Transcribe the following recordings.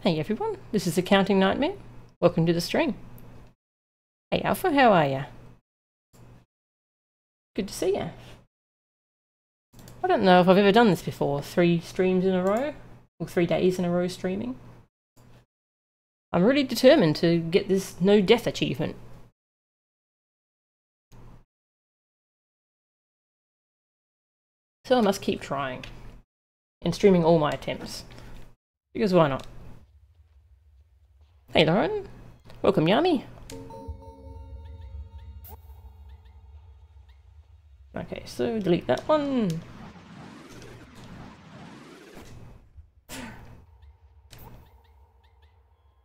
Hey everyone, this is Accounting Nightmare. Welcome to the stream. Hey Alpha, how are ya? Good to see ya. I don't know if I've ever done this before, 3 streams in a row, or 3 days in a row streaming. I'm really determined to get this no death achievement. So I must keep trying, and streaming all my attempts, because why not? Hey Lauren, welcome Yami. Okay, so delete that one.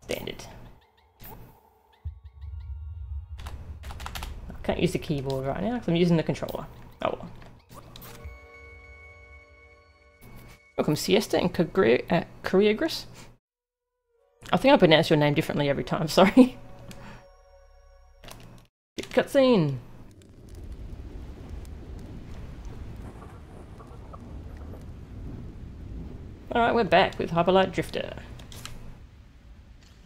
Standard. I can't use the keyboard right now because I'm using the controller. Oh well. Welcome Siesta and Koreagris. I think I pronounce your name differently every time, sorry. Cutscene! Alright, we're back with Hyperlight Drifter.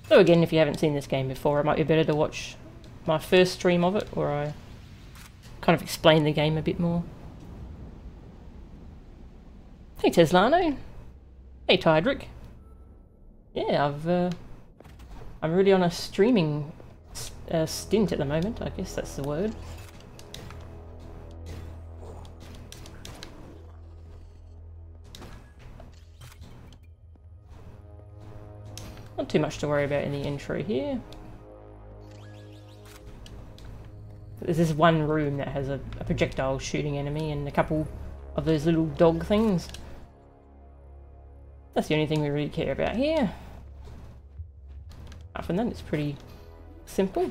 So again, if you haven't seen this game before, it might be better to watch my first stream of it, where I kind of explain the game a bit more. Hey Teslano! Hey Tydrick! Yeah, I'm really on a streaming stint at the moment, I guess that's the word. Not too much to worry about in the intro here. There's this one room that has a projectile shooting enemy and a couple of those little dog things. That's the only thing we really care about here. Apart from that, it's pretty simple.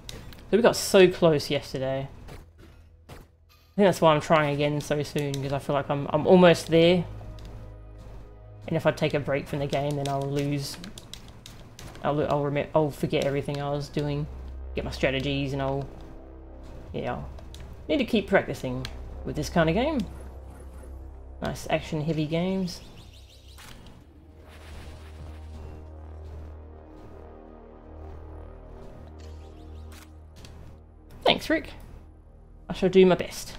So we got so close yesterday. I think that's why I'm trying again so soon, because I feel like I'm almost there. And if I take a break from the game, then I'll lose. I'll forget everything I was doing, get my strategies, and I'll need to keep practicing with this kind of game. Nice action-heavy games. Thanks, Rick. I shall do my best.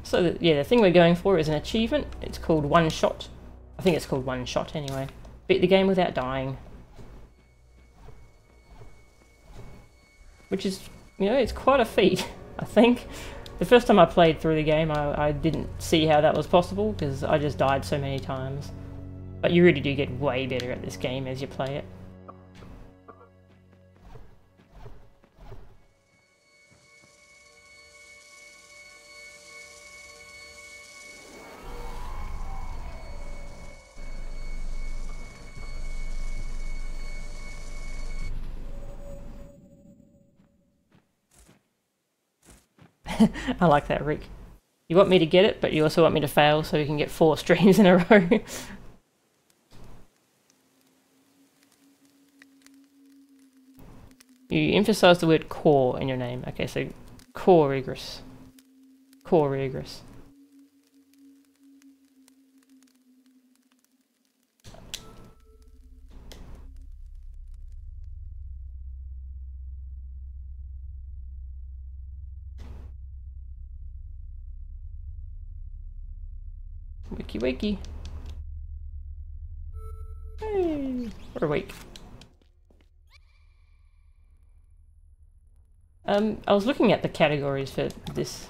So, the thing we're going for is an achievement. It's called One Shot. I think it's called One Shot anyway. Beat the game without dying. Which is, it's quite a feat, I think. The first time I played through the game, I didn't see how that was possible, because I just died so many times. But you really do get way better at this game as you play it. I like that, Rick. You want me to get it, but you also want me to fail so we can get 4 streams in a row. You emphasize the word core in your name. Okay, so Koreagris. Koreagris. Wakey wakey. Hey, we're awake. I was looking at the categories for this,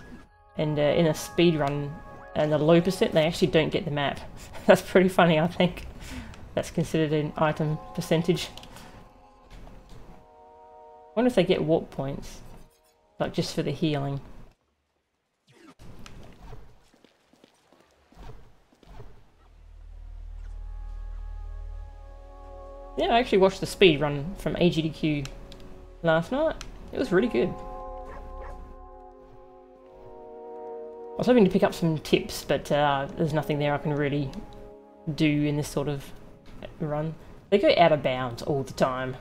and in a speedrun and a low percent, they actually don't get the map. That's pretty funny, I think. That's considered an item percentage. I wonder if they get warp points, like just for the healing. Yeah, I actually watched the speed run from AGDQ last night. It was really good. I was hoping to pick up some tips, but there's nothing there I can really do in this sort of run. They go out of bounds all the time.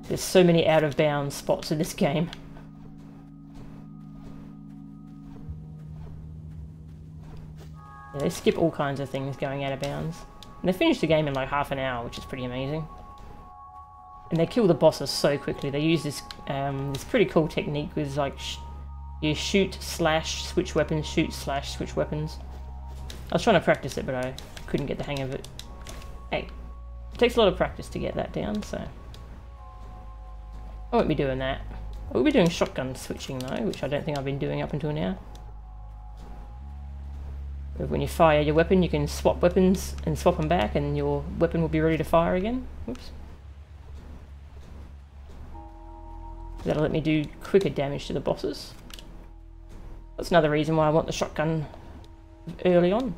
There's so many out of bounds spots in this game. Yeah, they skip all kinds of things going out of bounds. And they finish the game in like half an hour, which is pretty amazing. And they kill the bosses so quickly. They use this this pretty cool technique with like you shoot slash switch weapons, shoot slash switch weapons. I was trying to practice it, but I couldn't get the hang of it. Hey, it takes a lot of practice to get that down, so I won't be doing that. I will be doing shotgun switching though, which I don't think I've been doing up until now. When you fire your weapon, you can swap weapons and swap them back, and your weapon will be ready to fire again. Oops. That'll let me do quicker damage to the bosses. That's another reason why I want the shotgun early on.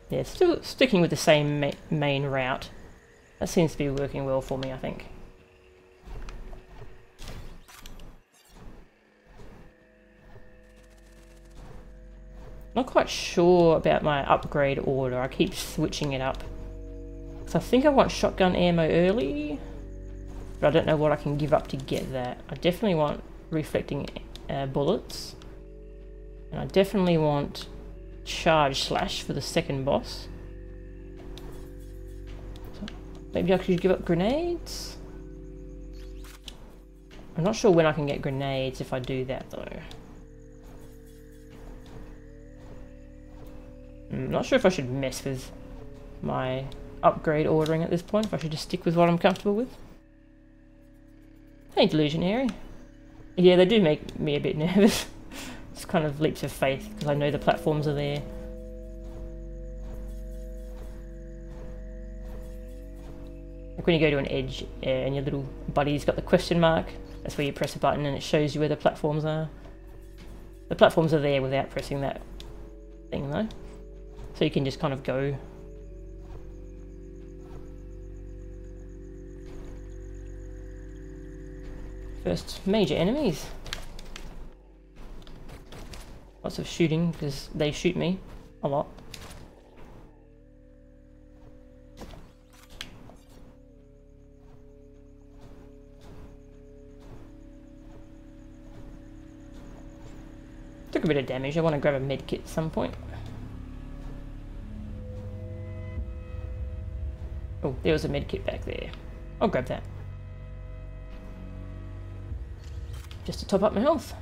Yeah, still sticking with the same main route. That seems to be working well for me, I think. Not quite sure about my upgrade order. I keep switching it up. So I think I want shotgun ammo early, but I don't know what I can give up to get that. I definitely want reflecting bullets, and I definitely want charge slash for the second boss. So maybe I could give up grenades? I'm not sure when I can get grenades if I do that though. I'm not sure if I should mess with my upgrade ordering at this point, if I should just stick with what I'm comfortable with. Hey, Delusionary. Yeah, they do make me a bit nervous. It's kind of leaps of faith, because I know the platforms are there. Like when you go to an edge and your little buddy's got the question mark, that's where you press a button and it shows you where the platforms are. The platforms are there without pressing that thing though. So you can just kind of go. First major enemies. Lots of shooting because they shoot me a lot. Took a bit of damage. I want to grab a med kit at some point. Oh, there was a med kit back there. I'll grab that. Just to top up my health.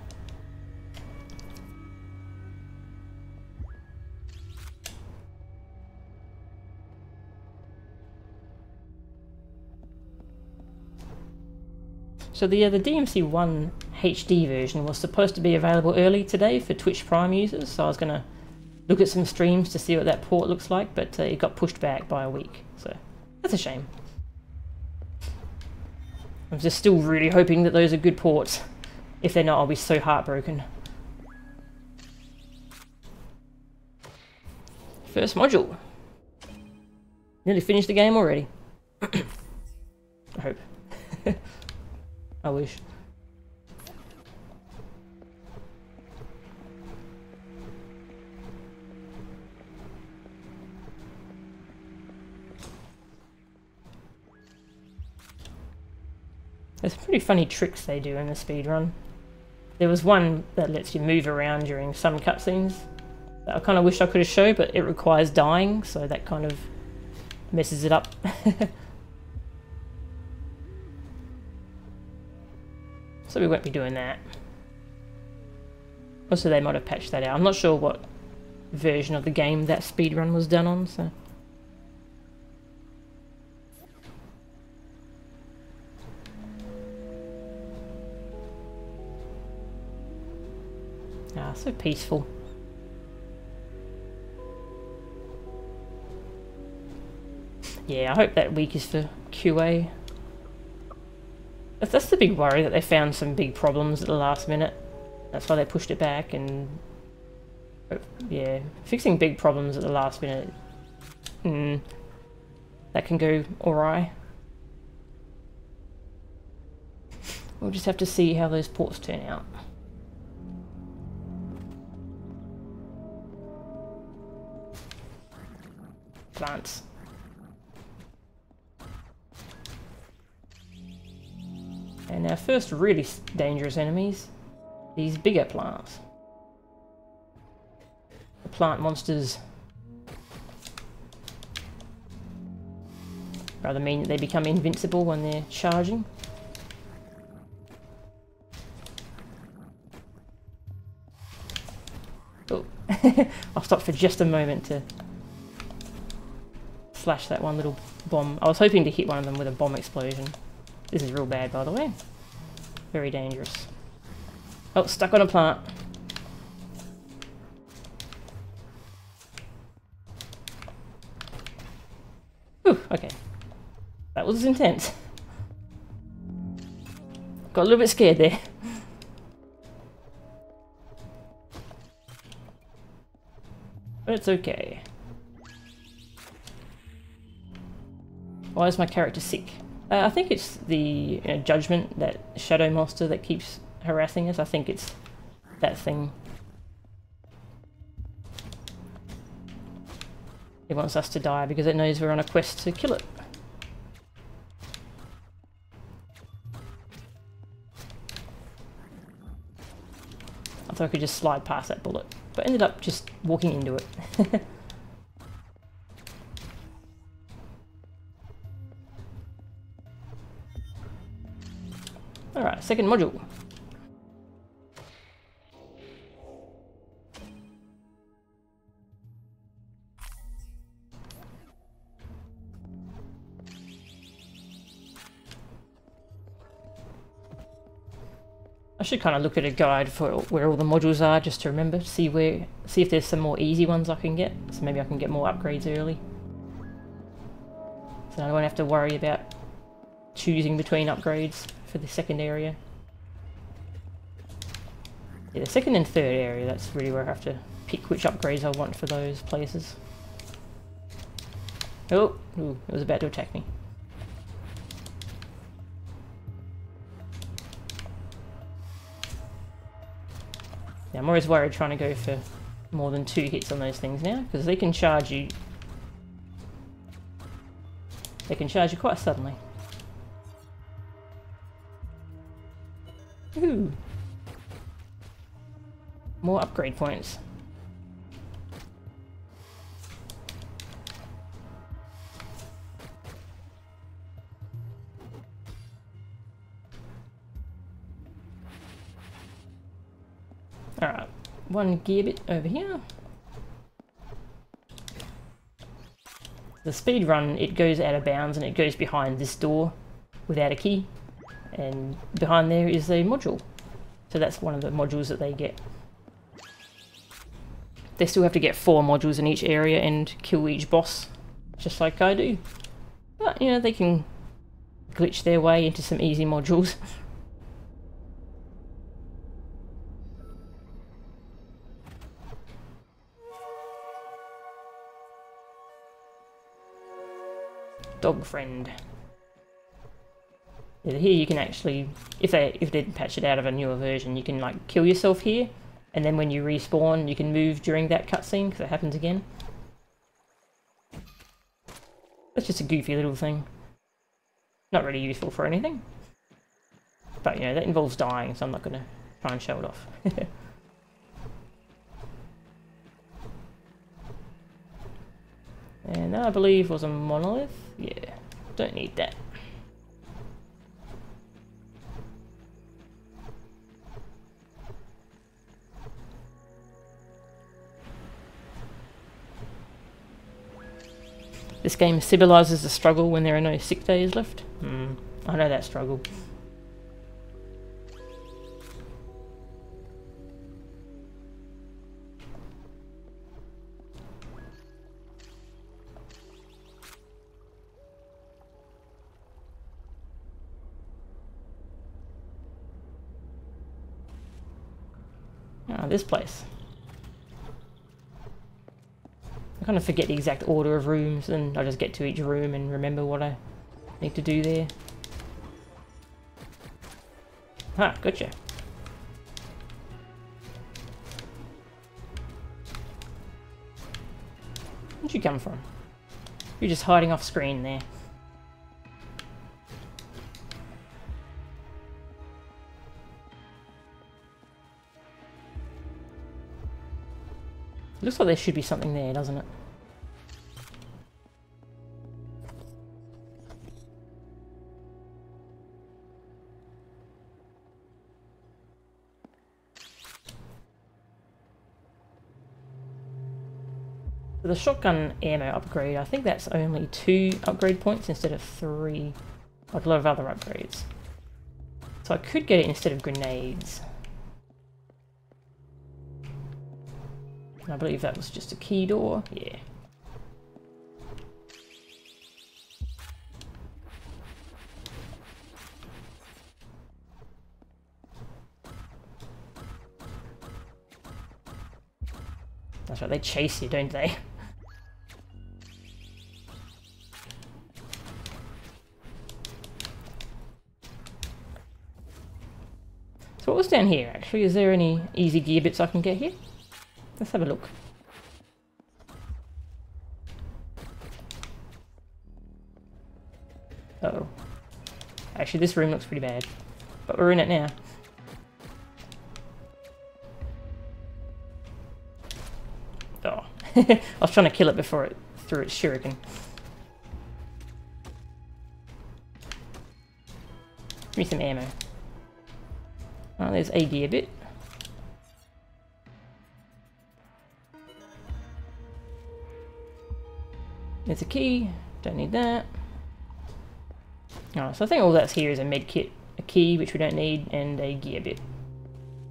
So the DMC1 HD version was supposed to be available early today for Twitch Prime users, so I was going to look at some streams to see what that port looks like, but it got pushed back by a week, so that's a shame. I'm just still really hoping that those are good ports. If they're not, I'll be so heartbroken. First module. Nearly finished the game already. I hope. I wish. There's pretty funny tricks they do in the speedrun. There was one that lets you move around during some cutscenes that I kind of wish I could have shown, but it requires dying, so that kind of messes it up. So we won't be doing that. Also, they might have patched that out. I'm not sure what version of the game that speedrun was done on, so... Ah, so peaceful. Yeah, I hope that week is for QA. That's the big worry, that they found some big problems at the last minute. That's why they pushed it back, and... yeah, fixing big problems at the last minute... that can go awry. We'll just have to see how those ports turn out. Plants. And our first really dangerous enemies, these bigger plants. plant monsters rather mean that they become invincible when they're charging. Oh, I'll stop for just a moment to slash that one little bomb. I was hoping to hit one of them with a bomb explosion. This is real bad, by the way. Very dangerous. Oh, stuck on a plant. Whew, okay. That was intense. Got a little bit scared there. But it's okay. Why is my character sick? I think it's the judgment, that shadow monster that keeps harassing us. I think it's that thing. It wants us to die because it knows we're on a quest to kill it. I thought I could just slide past that bullet, but ended up just walking into it. Alright, second module. I should kind of look at a guide for where all the modules are, just to remember, see if there's some more easy ones I can get. So maybe I can get more upgrades early. So I won't have to worry about choosing between upgrades for the second area. Yeah, the second and third area, that's really where I have to pick which upgrades I want for those places. Oh, ooh, it was about to attack me. Yeah, I'm always worried trying to go for more than 2 hits on those things now, because they can charge you. They can charge you quite suddenly. Ooh. More upgrade points. Alright, one gear bit over here. The speed run, it goes out of bounds and it goes behind this door without a key. And behind there is a module. So that's one of the modules that they get. They still have to get 4 modules in each area and kill each boss, just like I do. But, you know, they can glitch their way into some easy modules. Dog friend. Yeah, here you can actually, if they didn't patch it out of a newer version, you can like kill yourself here, and then when you respawn, you can move during that cutscene because it happens again. That's just a goofy little thing. Not really useful for anything, but you know that involves dying, so I'm not going to try and show it off. And that I believe was a monolith. Yeah, don't need that. This game symbolises the struggle when there are no sick days left. I know that struggle. Ah, this place. I kind of forget the exact order of rooms, and I just get to each room and remember what I need to do there. Ah, gotcha. Where'd you come from? You're just hiding off screen there. Looks like there should be something there, doesn't it? For the shotgun ammo upgrade, I think that's only 2 upgrade points instead of 3, like a lot of other upgrades. So I could get it instead of grenades. I believe that was just a key door, yeah. That's right, they chase you, don't they? So what was down here, actually? Is there any easy gear bits I can get here? Let's have a look. Uh-oh. Actually, this room looks pretty bad. But we're in it now. Oh. I was trying to kill it before it threw its shuriken. Give me some ammo. Oh, there's a gear bit. There's a key. Don't need that. Oh, so I think all that's here is a med kit, a key, which we don't need, and a gear bit.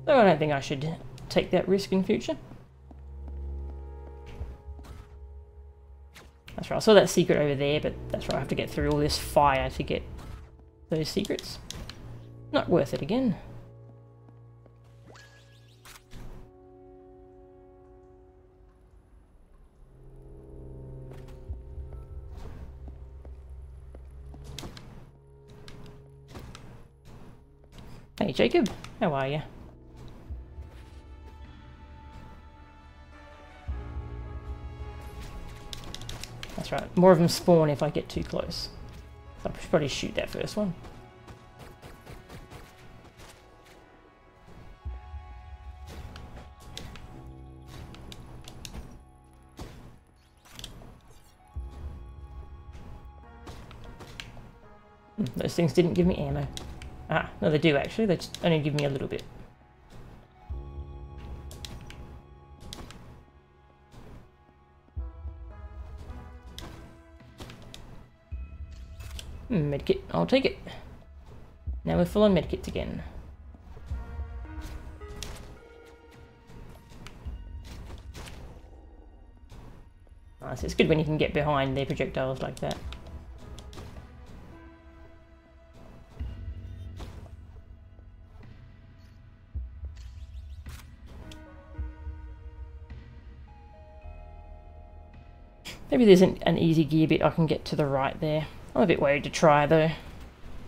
So I don't think I should take that risk in future. That's right, I saw that secret over there, but that's right, I have to get through all this fire to get those secrets. Not worth it again. Hey Jacob, how are you? That's right, more of them spawn if I get too close. So I should probably shoot that first one. Those things didn't give me ammo. Ah, no they do actually, they just only give me a little bit. Medkit, I'll take it. Now we're full on medkits again. Nice, it's good when you can get behind their projectiles like that. Maybe there's an easy gear bit I can get to the right there. I'm a bit worried to try though.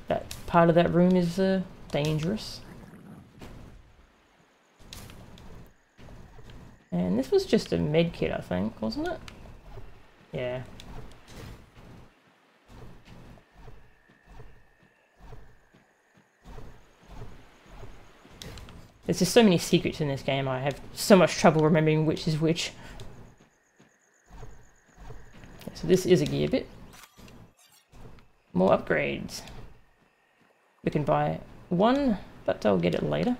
That part of that room is dangerous. And this was just a med kit, I think, wasn't it? Yeah. There's just so many secrets in this game, I have so much trouble remembering which is which. So this is a gear bit. More upgrades. We can buy one, but I'll get it later.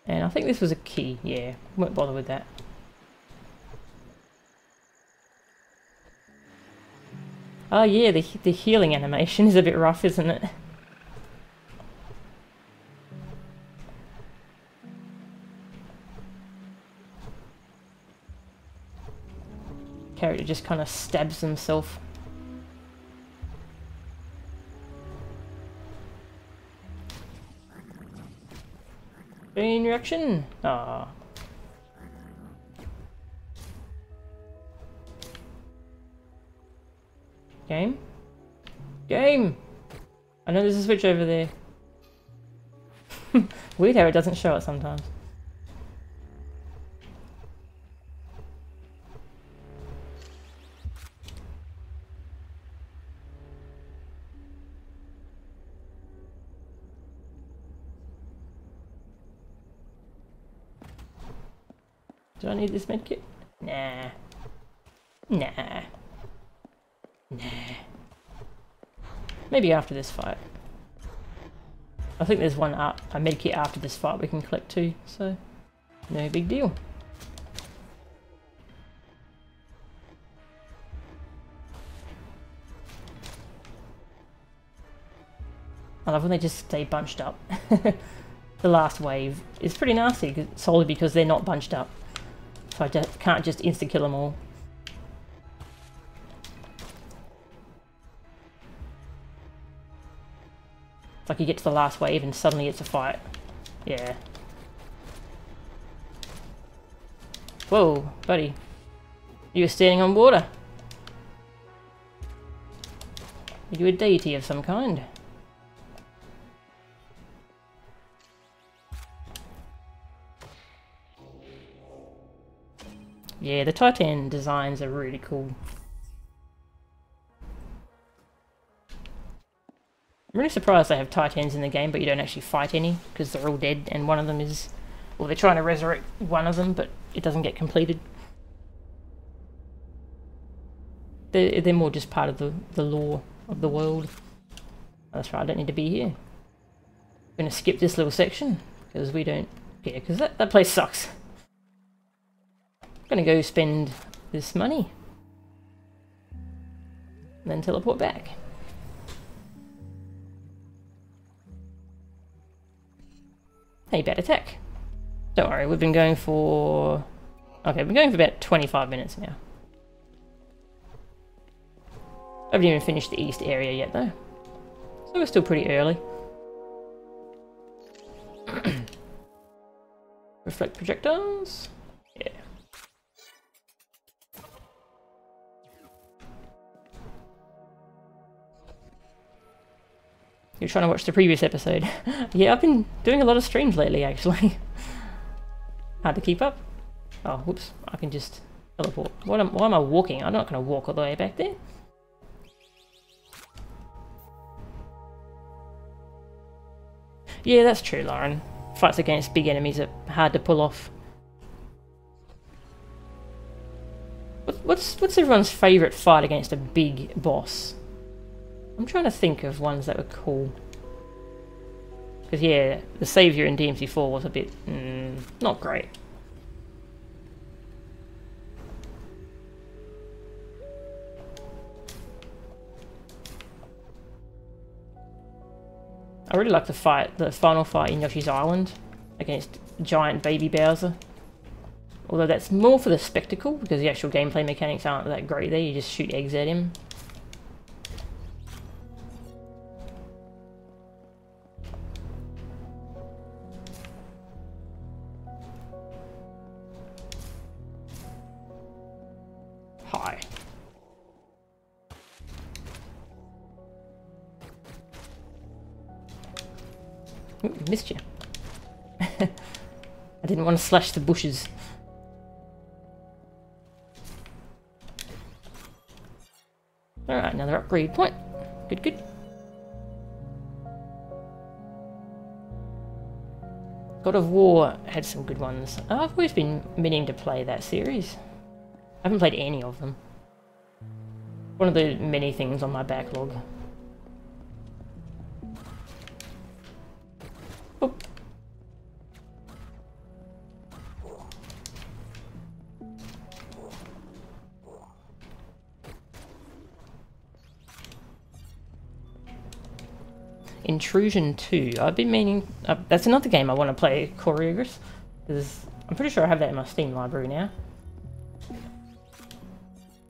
And I think this was a key, yeah, won't bother with that. Oh yeah, the healing animation is a bit rough, isn't it? Character just kind of stabs himself. Chain reaction? Ah. Game? Game! I know there's a switch over there. Weird how it doesn't show it sometimes. Do I need this medkit? Nah. Nah. Nah. Maybe after this fight. I think there's one a medkit after this fight we can collect too, so no big deal. I love when they just stay bunched up. The last wave is pretty nasty, solely because they're not bunched up. So I can't just insta-kill them all. It's like you get to the last wave and suddenly it's a fight. Yeah. Whoa, buddy. You were standing on water. Are you a deity of some kind? Yeah, the Titan designs are really cool. I'm really surprised they have Titans in the game, but you don't actually fight any, because they're all dead, and one of them is... Well, they're trying to resurrect one of them, but it doesn't get completed. They're more just part of the lore of the world. That's right, I don't need to be here. I'm going to skip this little section, because we don't... Yeah, because that place sucks. I'm going to go spend this money. And then teleport back. Hey, bad attack. Don't worry, we've been going for... Okay, we've been going for about 25 minutes now. I haven't even finished the east area yet though. So we're still pretty early. Reflect projectiles? Yeah. You're trying to watch the previous episode. Yeah, I've been doing a lot of streams lately, actually. Hard to keep up. Oh, whoops. I can just teleport. Why am I walking? I'm not going to walk all the way back there. Yeah, that's true, Lauren. Fights against big enemies are hard to pull off. What's everyone's favourite fight against a big boss? I'm trying to think of ones that were cool. Because yeah, the Saviour in DMC4 was a bit... not great. I really like the final fight in Yoshi's Island against giant baby Bowser. Although that's more for the spectacle, because the actual gameplay mechanics aren't that great there, you just shoot eggs at him. Hi. Ooh, missed you. I didn't want to slash the bushes. Alright, another upgrade point. Good, good. God of War had some good ones. I've always been meaning to play that series. I haven't played any of them. One of the many things on my backlog. Oh. Intrusion 2. I've been meaning... that's another game I want to play, Choreograph. Because I'm pretty sure I have that in my Steam library now.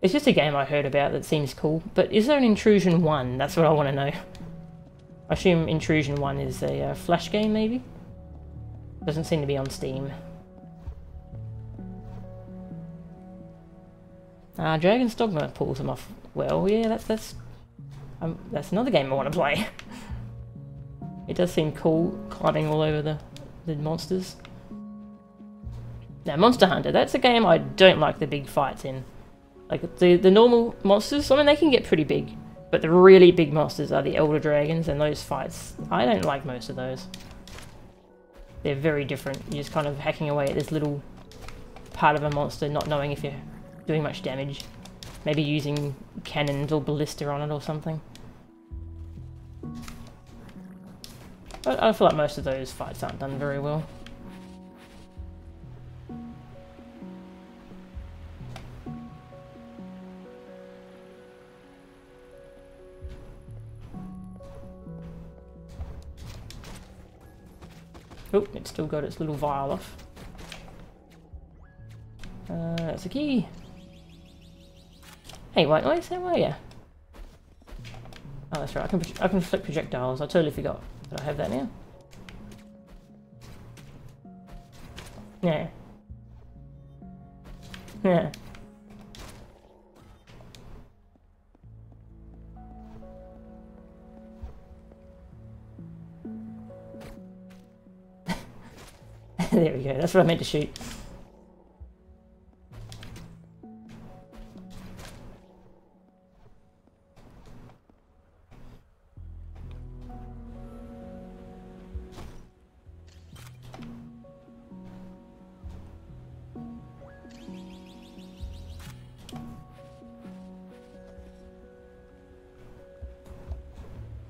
It's just a game I heard about that seems cool. But is there an Intrusion 1? That's what I want to know. I assume Intrusion 1 is a Flash game, maybe? Doesn't seem to be on Steam. Dragon's Dogma pulls them off well. Yeah, that's another game I want to play. It does seem cool, climbing all over the monsters. Now, Monster Hunter, that's a game I don't like the big fights in. Like, the normal monsters, I mean, they can get pretty big. But the really big monsters are the Elder Dragons, and those fights, I don't like most of those. They're very different. You're just kind of hacking away at this little part of a monster, not knowing if you're doing much damage. Maybe using cannons or ballista on it or something. But I feel like most of those fights aren't done very well. Oh, it's still got its little vial off. That's a key. Hey, white noise, how are ya? Oh, that's right. I can flick projectiles. I totally forgot that I have that now. Yeah. Yeah. There we go. That's what I meant to shoot.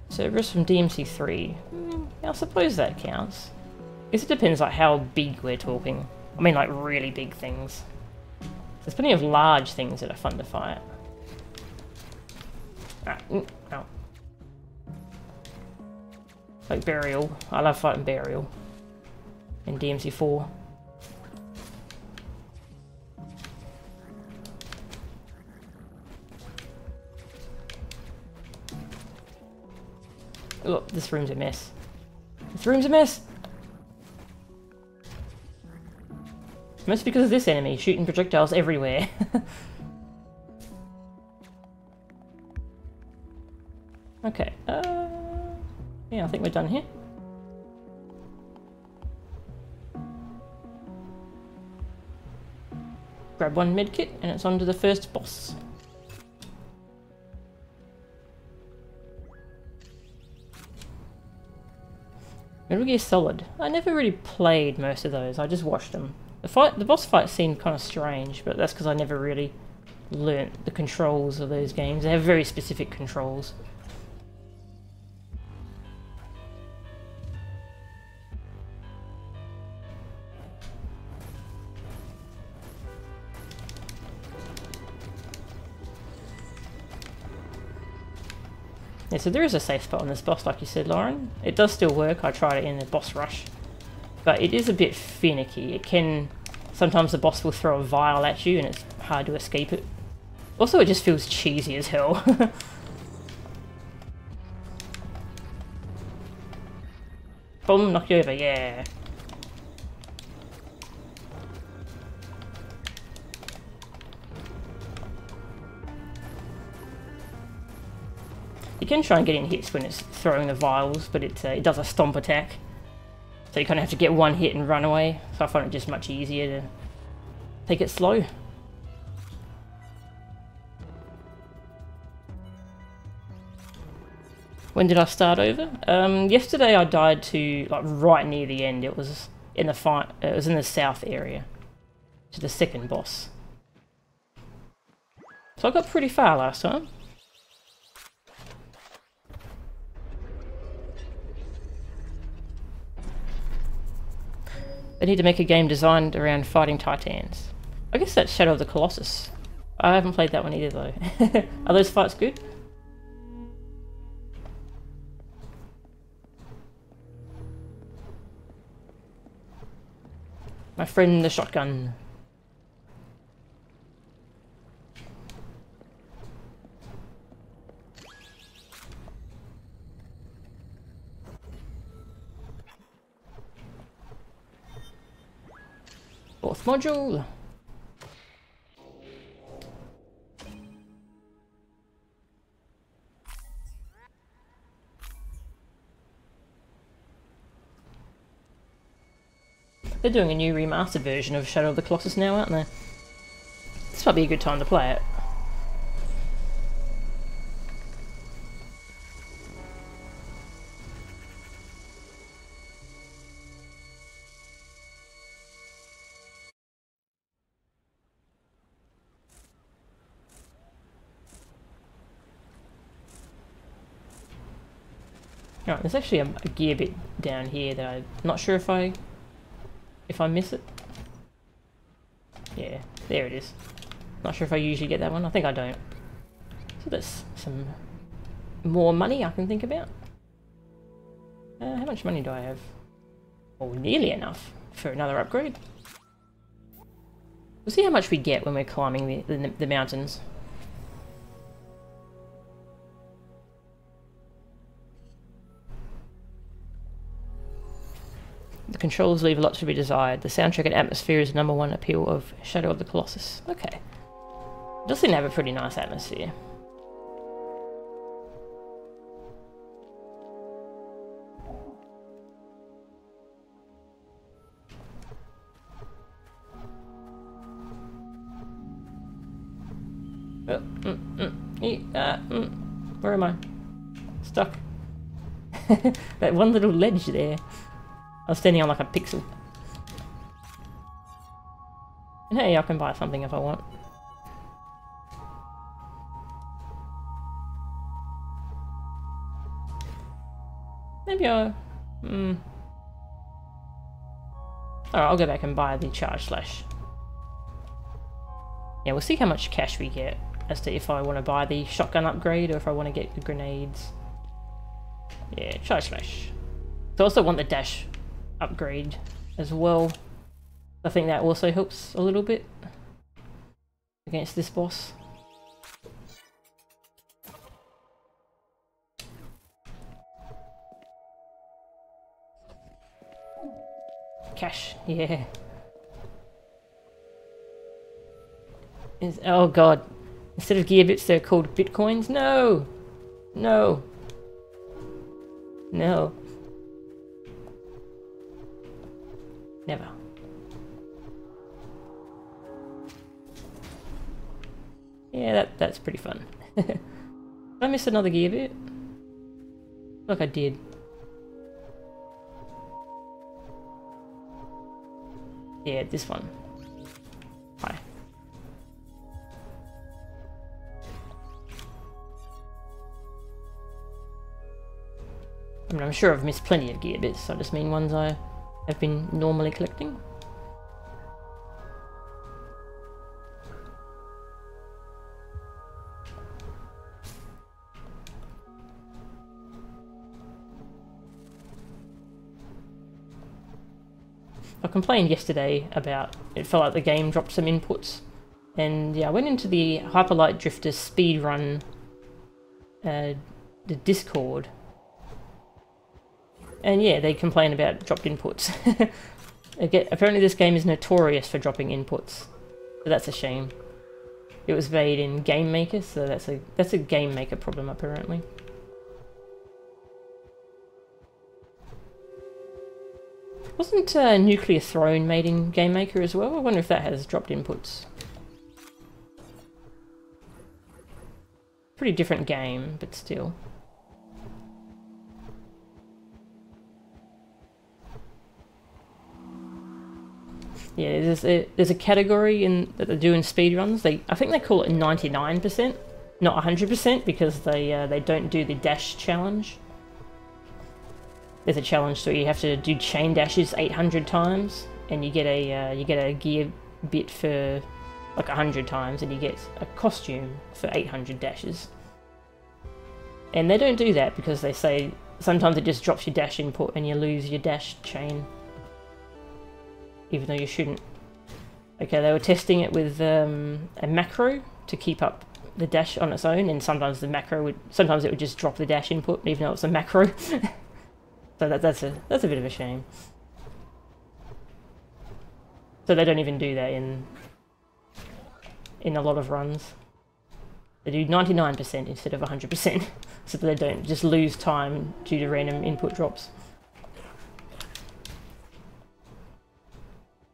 Cerberus from DMC3. I suppose that counts. I guess it depends like how big we're talking. I mean like really big things. There's plenty of large things that are fun to fight. Ow. Like Burial. I love fighting Burial. In DMC4. Look, this room's a mess. This room's a mess! Mostly because of this enemy shooting projectiles everywhere. Okay, yeah, I think we're done here. Grab one medkit and it's on to the first boss. Metal Gear Solid. I never really played most of those, I just watched them. The boss fight seemed kind of strange, but that's because I never really learnt the controls of those games. They have very specific controls. Yeah, so there is a safe spot on this boss, like you said, Lauren. It does still work. I tried it in the boss rush. But it is a bit finicky. It can... Sometimes the boss will throw a vial at you and it's hard to escape it. Also, it just feels cheesy as hell. Boom, knock you over, yeah. You can try and get in hits when it's throwing the vials, but it does a stomp attack. So you kind of have to get one hit and run away. So I find it just much easier to take it slow. When did I start over? Yesterday I died to like right near the end. It was in the fight. It was in the south area, to the second boss. So I got pretty far last time. They need to make a game designed around fighting Titans. I guess that's Shadow of the Colossus. I haven't played that one either though. Are those fights good? My friend the shotgun. Fourth module. They're doing a new remastered version of Shadow of the Colossus now, aren't they? This might be a good time to play it. Alright, there's actually a gear bit down here that I'm not sure if I miss it. Yeah, there it is. Not sure if I usually get that one. I think I don't. So that's some more money I can think about. How much money do I have? Oh, nearly enough for another upgrade. We'll see how much we get when we're climbing the mountains. The controls leave a lot to be desired. The soundtrack and atmosphere is the #1 appeal of Shadow of the Colossus. Okay. It does seem to have a pretty nice atmosphere. Where am I? Stuck. That one little ledge there. I was standing on like a pixel. And hey, I can buy something if I want. Maybe Alright, I'll go back and buy the charge slash. Yeah, we'll see how much cash we get as to if I want to buy the shotgun upgrade or if I want to get the grenades. Yeah, charge slash. So I also want the dash upgrade as well. I think that also helps a little bit against this boss. Cash, yeah. Oh god. Instead of gear bits, they're called bitcoins? No! No! No. Never. Yeah, that's pretty fun. Did I miss another gear bit? Like I did. Yeah, this one. Hi. I mean, I'm sure I've missed plenty of gear bits, I just mean ones I have been normally collecting. I complained yesterday about it felt like the game dropped some inputs, and yeah, I went into the Hyperlight Drifter speedrun the Discord, and yeah, they complain about dropped inputs. Again, apparently this game is notorious for dropping inputs, so that's a shame. It was made in Game Maker, so that's a Game Maker problem apparently. Wasn't Nuclear Throne made in Game Maker as well? I wonder if that has dropped inputs. Pretty different game, but still. Yeah, there's a category that they do in speedruns. I think they call it 99%, not 100%, because they don't do the dash challenge. There's a challenge, so you have to do chain dashes 800 times, and you get a gear bit for like 100 times, and you get a costume for 800 dashes. And they don't do that because they say sometimes it just drops your dash input and you lose your dash chain, even though you shouldn't. Okay, they were testing it with a macro to keep up the dash on its own, and sometimes it would just drop the dash input even though it's a macro. So that's a bit of a shame. So they don't even do that in a lot of runs. They do 99% instead of 100%, so that they don't just lose time due to random input drops.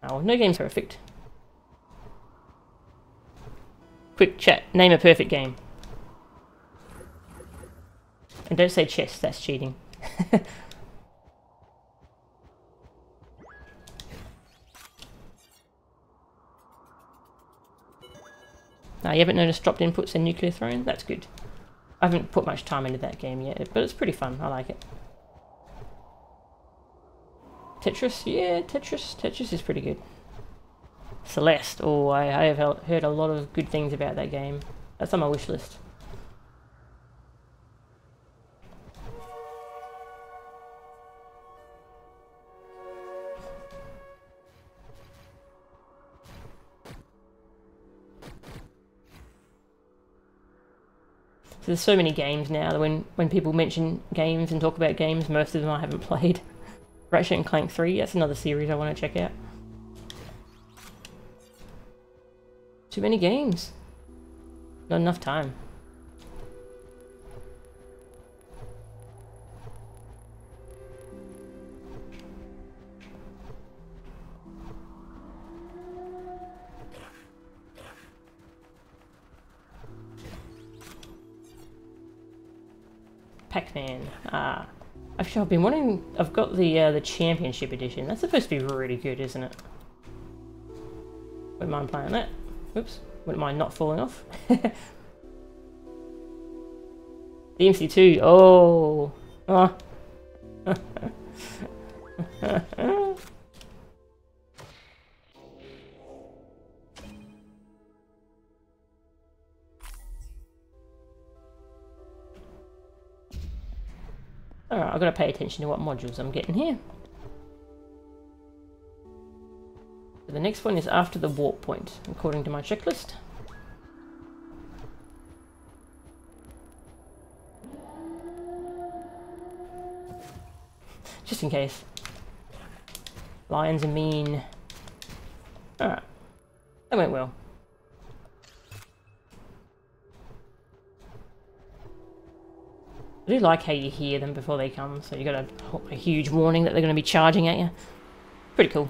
Oh, no game's perfect. Quick chat, name a perfect game. And don't say chess, that's cheating. You haven't noticed dropped inputs in Nuclear Throne? That's good. I haven't put much time into that game yet, but it's pretty fun. I like it. Tetris, yeah, Tetris is pretty good. Celeste, oh, I have heard a lot of good things about that game. That's on my wish list. So there's so many games now that when people mention games and talk about games, most of them I haven't played. Ratchet and Clank 3, that's another series I want to check out. Too many games. Not enough time. Pac-Man. Actually, I've been wanting. I've got the Championship Edition. That's supposed to be really good, isn't it? Wouldn't mind playing that. Oops. Wouldn't mind not falling off. The MC2. Oh. Oh. Alright, I've got to pay attention to what modules I'm getting here. So the next one is after the warp point, according to my checklist. Just in case. Lions are mean. Alright. That went well. I do like how you hear them before they come, so you got a huge warning that they're going to be charging at you. Pretty cool.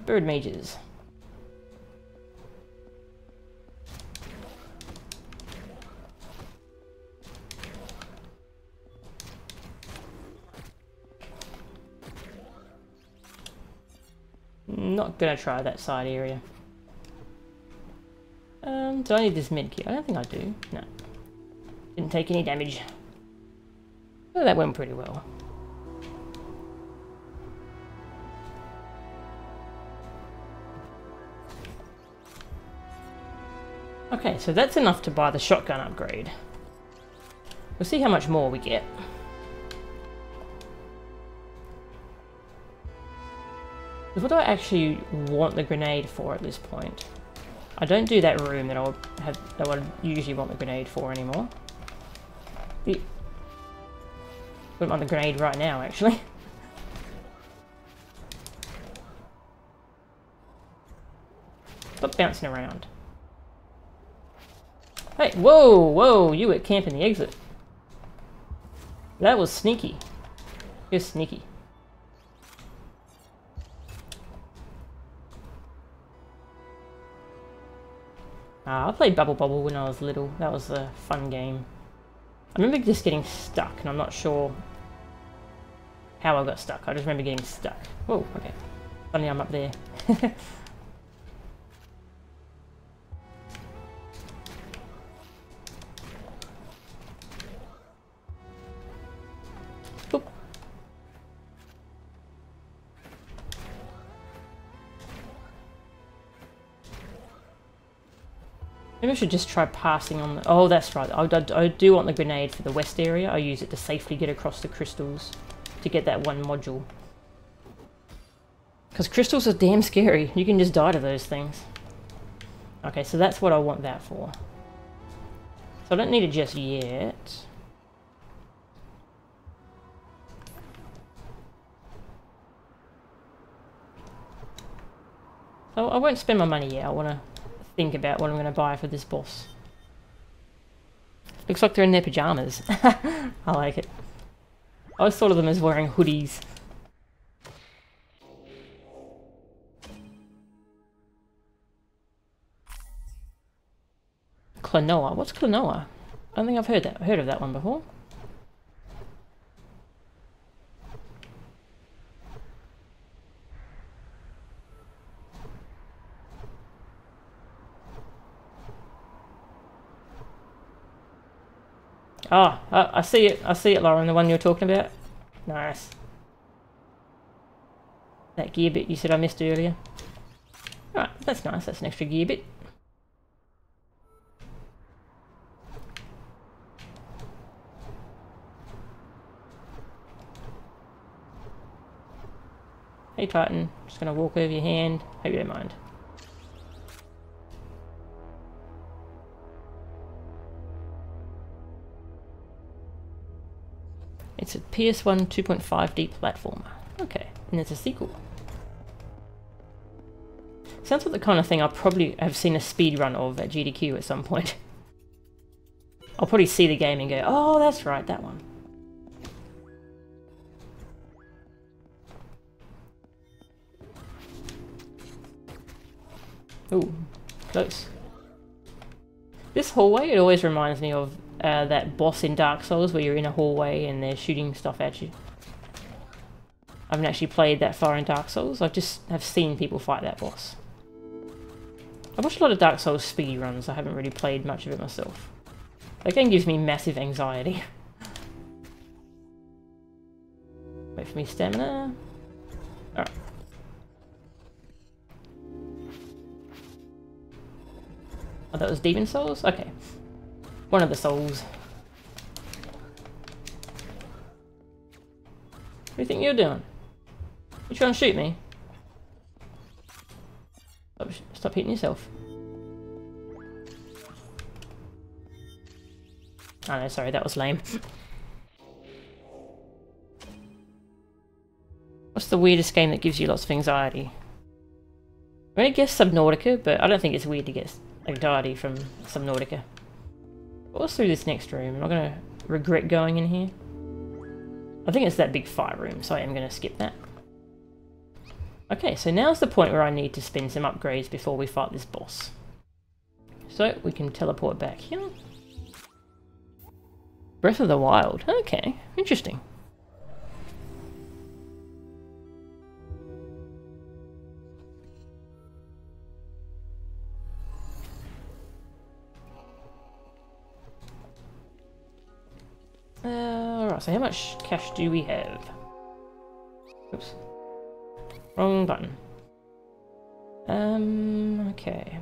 Bird mages. Not gonna try that side area. Do I need this medkit? I don't think I do. No. Didn't take any damage. Oh, that went pretty well. Okay, so that's enough to buy the shotgun upgrade. We'll see how much more we get. What do I actually want the grenade for at this point? I don't do that room that I would usually want the grenade for anymore. Wouldn't want the grenade right now, actually. Stop bouncing around. Hey, whoa, whoa, you were camping the exit. That was sneaky. You're sneaky. I played Bubble Bobble when I was little. That was a fun game. I remember just getting stuck, and I'm not sure how I got stuck. I just remember getting stuck. Whoa, okay. Suddenly I'm up there. Boop. Maybe I should just try passing on the... Oh, that's right. I do want the grenade for the west area. I use it to safely get across the crystals to get that one module. Because crystals are damn scary. You can just die to those things. Okay, so that's what I want that for. So I don't need it just yet. So I won't spend my money yet. I want to think about what I'm going to buy for this boss. Looks like they're in their pajamas. I like it. I always thought of them as wearing hoodies. Klonoa. What's Klonoa? I don't think I've heard of that one before. Ah, I see it. I see it, Lauren, the one you're talking about. Nice. That gear bit you said I missed earlier. Alright, that's nice. That's an extra gear bit. Hey Titan, just gonna walk over your hand. Hope you don't mind. It's a PS1 2.5D platformer. Okay, and it's a sequel. Sounds like the kind of thing I'll probably have seen a speedrun of at GDQ at some point. I'll probably see the game and go, oh, that's right, that one. Ooh, close. This hallway, it always reminds me of that boss in Dark Souls where you're in a hallway and they're shooting stuff at you. I haven't actually played that far in Dark Souls, I just have seen people fight that boss. I've watched a lot of Dark Souls speedruns, I haven't really played much of it myself. That game gives me massive anxiety. Wait for me stamina. Alright. Oh, that was Demon Souls? Okay. One of the souls. What do you think you're doing? You trying to shoot me? Stop hitting yourself. Oh no, sorry, that was lame. What's the weirdest game that gives you lots of anxiety? I'm gonna guess Subnautica, but I don't think it's weird to get anxiety from Subnautica. What's through this next room? I'm not gonna regret going in here. I think it's that big fight room, so I am gonna skip that. Okay, so now's the point where I need to spend some upgrades before we fight this boss. So we can teleport back here. Breath of the Wild. Okay, interesting. Alright, so how much cash do we have? Oops. Wrong button. Okay.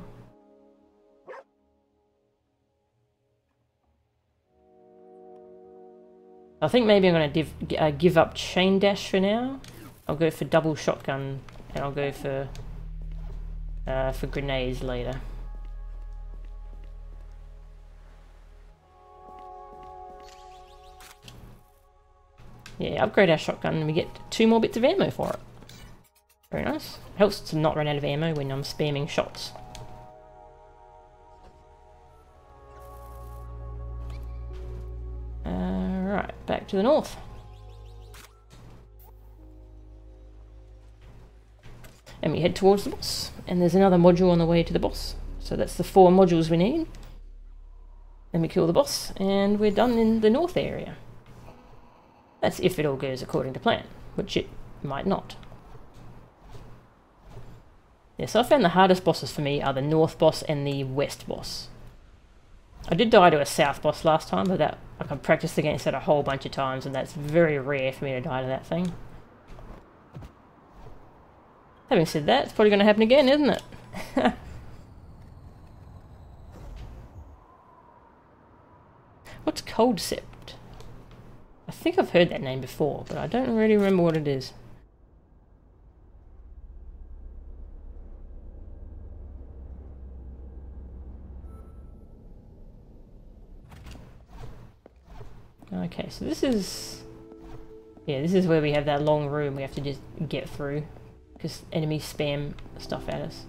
I think maybe I'm going to give up chain dash for now. I'll go for double shotgun, and I'll go for grenades later. Yeah, upgrade our shotgun and we get 2 more bits of ammo for it. Very nice. Helps to not run out of ammo when I'm spamming shots. Right, back to the north. And we head towards the boss. And there's another module on the way to the boss. So that's the 4 modules we need. Then we kill the boss and we're done in the north area. That's if it all goes according to plan, which it might not. Yeah, so I found the hardest bosses for me are the north boss and the west boss. I did die to a south boss last time, but that I can practice against that a whole bunch of times, and that's very rare for me to die to that thing. Having said that, it's probably going to happen again, isn't it? What's Coldcept? I think I've heard that name before, but I don't really remember what it is. Okay, so this is... yeah, this is where we have that long room we have to just get through, because enemies spam stuff at us.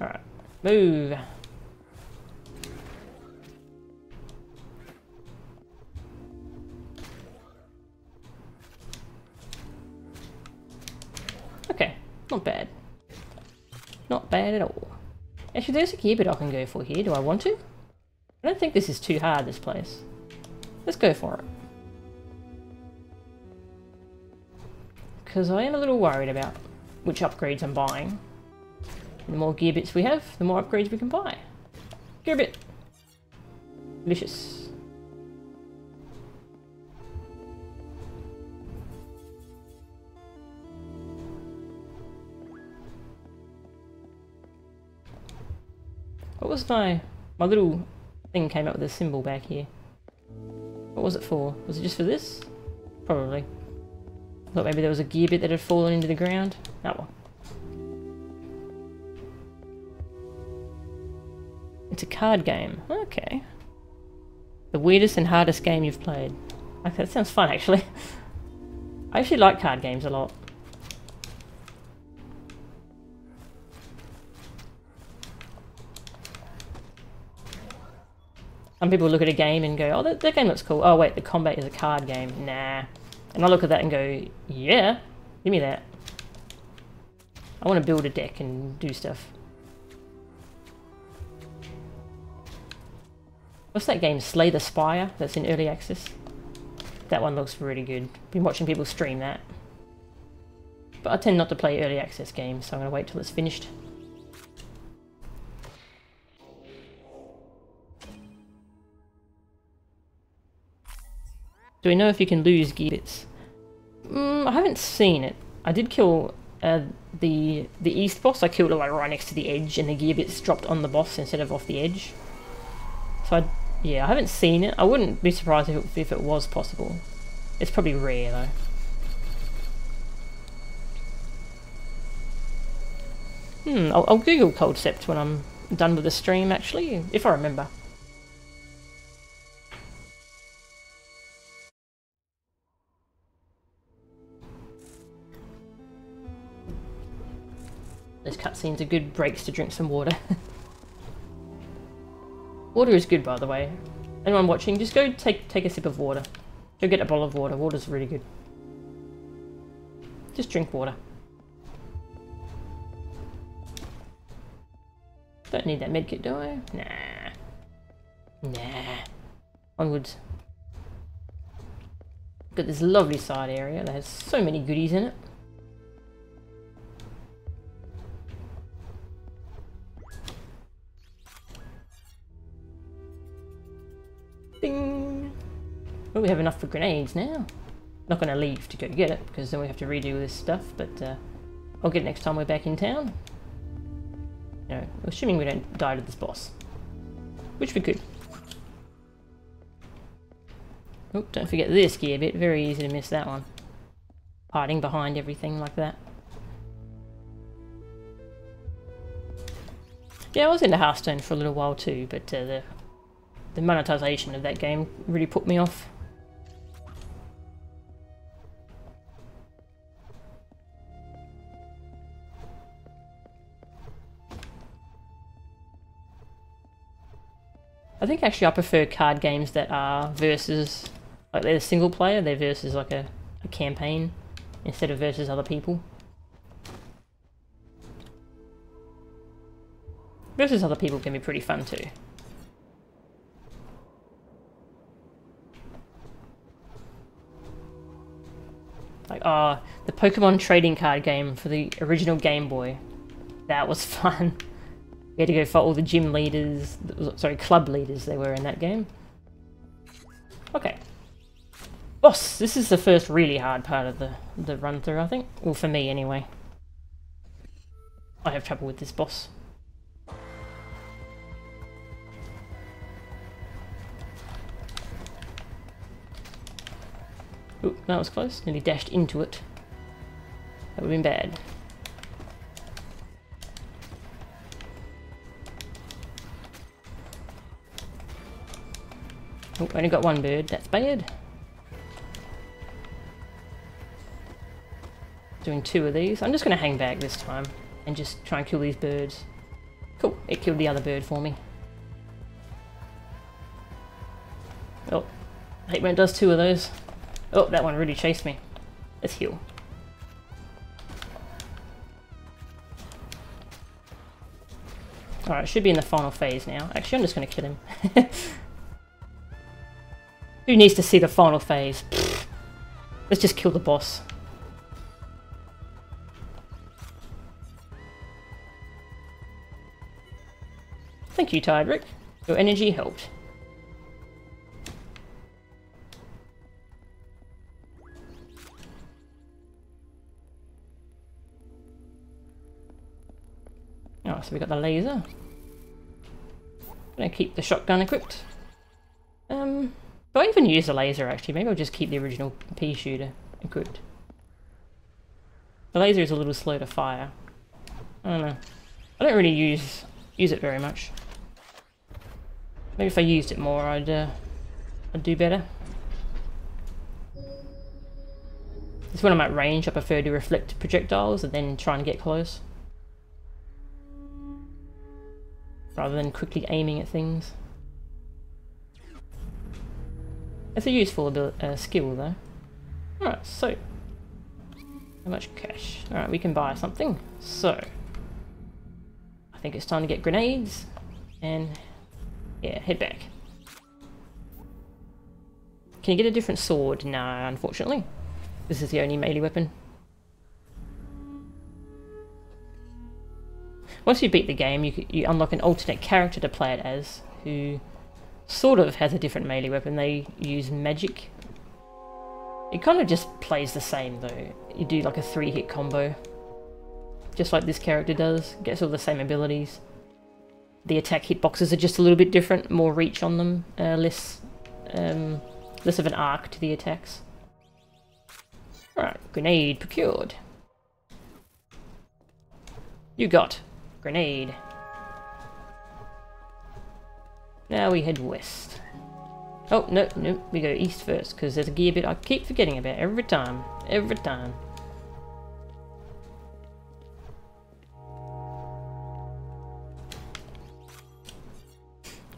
Alright, move! Okay, not bad. Not bad at all. Actually, there's a gear bit I can go for here. Do I want to? I don't think this is too hard, this place. Let's go for it. Because I am a little worried about which upgrades I'm buying. The more gear bits we have, the more upgrades we can buy. Gear bit. Delicious. What was my little thing came up with a symbol back here? What was it for? Was it just for this? Probably. I thought maybe there was a gear bit that had fallen into the ground. Oh well. It's a card game. Okay. The weirdest and hardest game you've played. Okay, that sounds fun actually. I actually like card games a lot. Some people look at a game and go, oh, that game looks cool. Oh wait, the combat is a card game. Nah. And I look at that and go, yeah, give me that. I want to build a deck and do stuff. What's that game, Slay the Spire? That's in early access. That one looks really good. Been watching people stream that. But I tend not to play early access games, so I'm going to wait till it's finished. Do we know if you can lose gear bits? I haven't seen it. I did kill the east boss. I killed it like right next to the edge, and the gear bits dropped on the boss instead of off the edge. So yeah, I haven't seen it. I wouldn't be surprised if it was possible. It's probably rare though. I'll Google Coldcept when I'm done with the stream actually, if I remember. Those cutscenes are good breaks to drink some water. Water is good, by the way. Anyone watching, just go take a sip of water. Go get a bottle of water. Water's really good. Just drink water. Don't need that medkit, do I? Nah. Nah. Onwards. Got this lovely side area that has so many goodies in it. Bing! Well, we have enough for grenades now. Not going to leave to go get it, because then we have to redo this stuff, but I'll get it next time we're back in town. You know, assuming we don't die to this boss. Which we could. Oh, don't forget this gear bit. Very easy to miss that one. Hiding behind everything like that. Yeah, I was into Hearthstone for a little while too, but the monetization of that game really put me off. I think actually I prefer card games that are versus, like they're single player, they're versus like a campaign instead of versus other people. Versus other people can be pretty fun too. Like, the Pokemon trading card game for the original Game Boy. That was fun. We had to go fight all the gym leaders, sorry, club leaders they were in that game. Okay. Boss! This is the first really hard part of the run through, I think. Well, for me anyway. I have trouble with this boss. Ooh, that was close. Nearly dashed into it. That would have been bad. Oh, only got one bird. That's bad. Doing two of these. I'm just going to hang back this time and just try and kill these birds. Cool. It killed the other bird for me. Oh, I hate when it does two of those. Oh, that one really chased me. Let's heal. Alright, should be in the final phase now. Actually, I'm just going to kill him. Who needs to see the final phase? Pfft. Let's just kill the boss. Thank you, Tired Rick. Your energy helped. so we got the laser. Gonna keep the shotgun equipped. Do I even use the laser actually? Maybe I'll just keep the original pea shooter equipped. The laser is a little slow to fire. I don't know. I don't really use it very much. Maybe if I used it more, I'd do better. It's when I'm at range, I prefer to reflect projectiles and then try and get close, rather than quickly aiming at things. It's a useful skill though. Alright, so how much cash? Alright, we can buy something. So I think it's time to get grenades and yeah, head back. Can you get a different sword? No, unfortunately. This is the only melee weapon. Once you beat the game, you unlock an alternate character to play it as, who sort of has a different melee weapon. They use magic. It kind of just plays the same though. You do like a 3-hit combo, just like this character does. Gets all the same abilities. The attack hitboxes are just a little bit different, more reach on them, less of an arc to the attacks. Alright, grenade procured. You got grenade. Now we head west. Oh, no, we go east first, because there's a gear bit I keep forgetting about every time. Every time.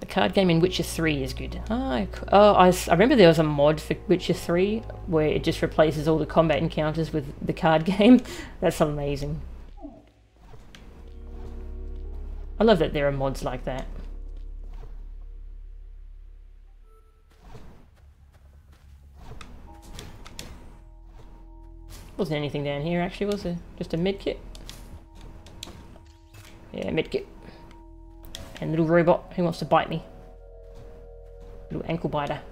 The card game in Witcher 3 is good. I remember there was a mod for Witcher 3 where it just replaces all the combat encounters with the card game. That's amazing. I love that there are mods like that. Wasn't anything down here actually, was there? Just a medkit? Yeah, medkit. And little robot who wants to bite me. Little ankle biter.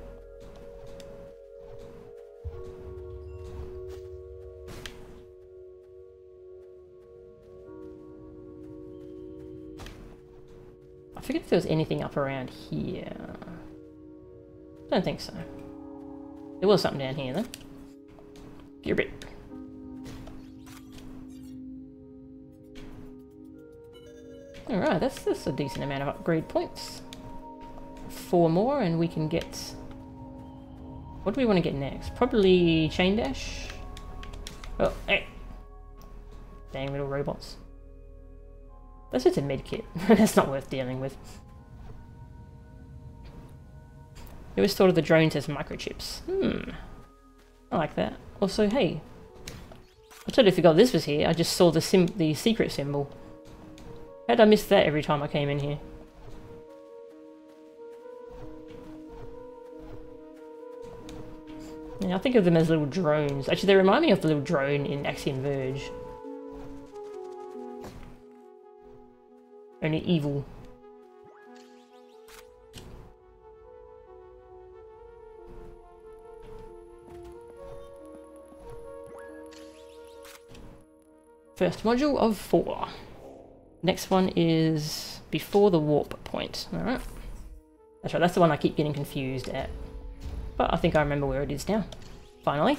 I forget if there was anything up around here. Don't think so. There was something down here though. Gear bit. Alright, that's a decent amount of upgrade points. 4 more and we can get... What do we want to get next? Probably Chain Dash? Oh, hey! Dang little robots. That's just a medkit. That's not worth dealing with. I always thought of the drones as microchips. I like that. Also, hey, I totally forgot this was here. I just saw the secret symbol. How'd I miss that every time I came in here? Yeah, I think of them as little drones. Actually, they remind me of the little drone in Axiom Verge. Only evil. First module of 4. Next one is before the warp point. Alright. That's right, that's the one I keep getting confused at. But I think I remember where it is now. Finally.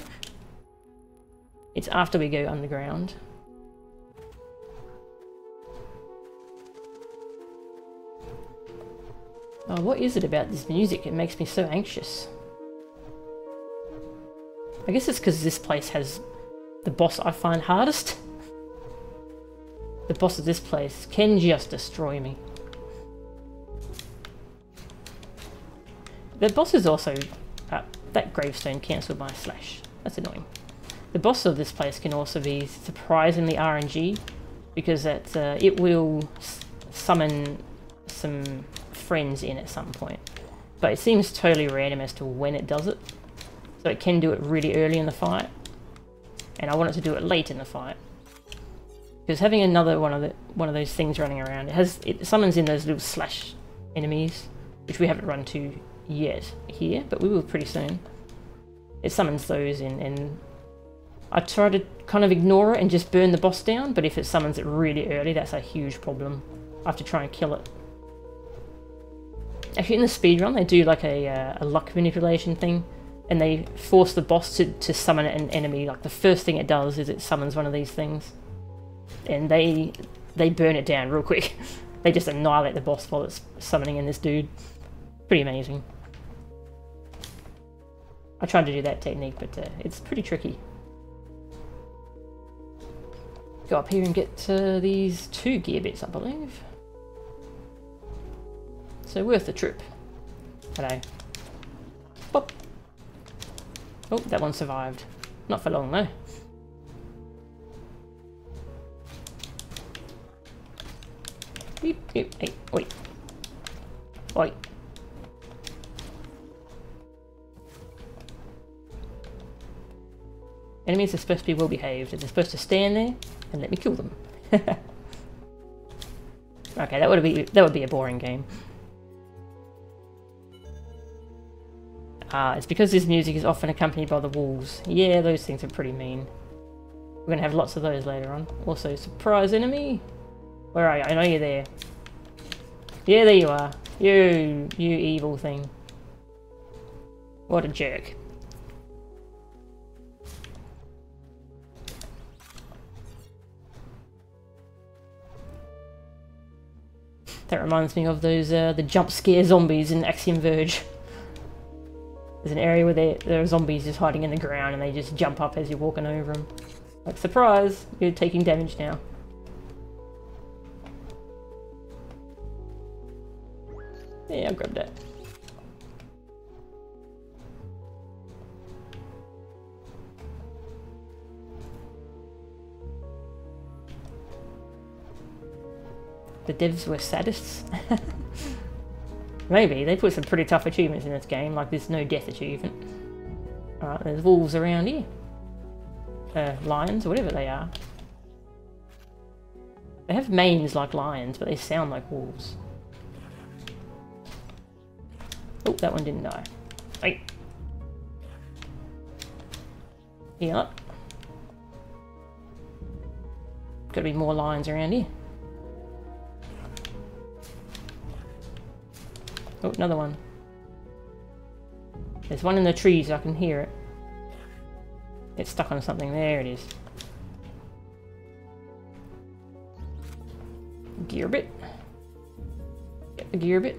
It's after we go underground. Oh, what is it about this music? It makes me so anxious. I guess it's because this place has the boss I find hardest. The boss of this place can just destroy me. The boss is also... that gravestone cancelled my slash. That's annoying. The boss of this place can also be surprisingly RNG, because it will summon some friends in at some point. But it seems totally random as to when it does it. So it can do it really early in the fight, and I want it to do it late in the fight. Because having another one of those things running around, it summons in those little slash enemies, which we haven't run to yet here, but we will pretty soon. It summons those in, and I try to kind of ignore it and just burn the boss down, but if it summons it really early, that's a huge problem. I have to try and kill it. Actually, in the speedrun, they do like a luck manipulation thing, and they force the boss to summon an enemy. Like, the first thing it does is it summons one of these things, and they burn it down real quick. They just annihilate the boss while it's summoning in this dude. Pretty amazing. I tried to do that technique, but it's pretty tricky. Go up here and get these 2 gear bits, I believe. So worth the trip. Hello. Pop. Oh, that one survived. Not for long though. Beep, beep, hey, wait. Wait. Enemies are supposed to be well behaved. They're supposed to stand there and let me kill them. Okay, that would be a boring game. It's because this music is often accompanied by the wolves. Yeah, those things are pretty mean. We're gonna have lots of those later on. Also, surprise enemy! Where are you? I know you're there. Yeah, there you are. You evil thing. What a jerk. That reminds me of those the jump scare zombies in Axiom Verge. There's an area where there are zombies just hiding in the ground and they just jump up as you're walking over them. Like, surprise, you're taking damage now. Yeah, I'll grab that. The devs were sadists. Maybe, they put some pretty tough achievements in this game, like this no death achievement. Alright, there's wolves around here. Lions, or whatever they are. They have manes like lions, but they sound like wolves. Oh, that one didn't die. Hey. Heal up. Gotta be more lions around here. Oh, another one. There's one in the trees, I can hear it. It's stuck on something. There it is. Gear bit. Get the gear bit.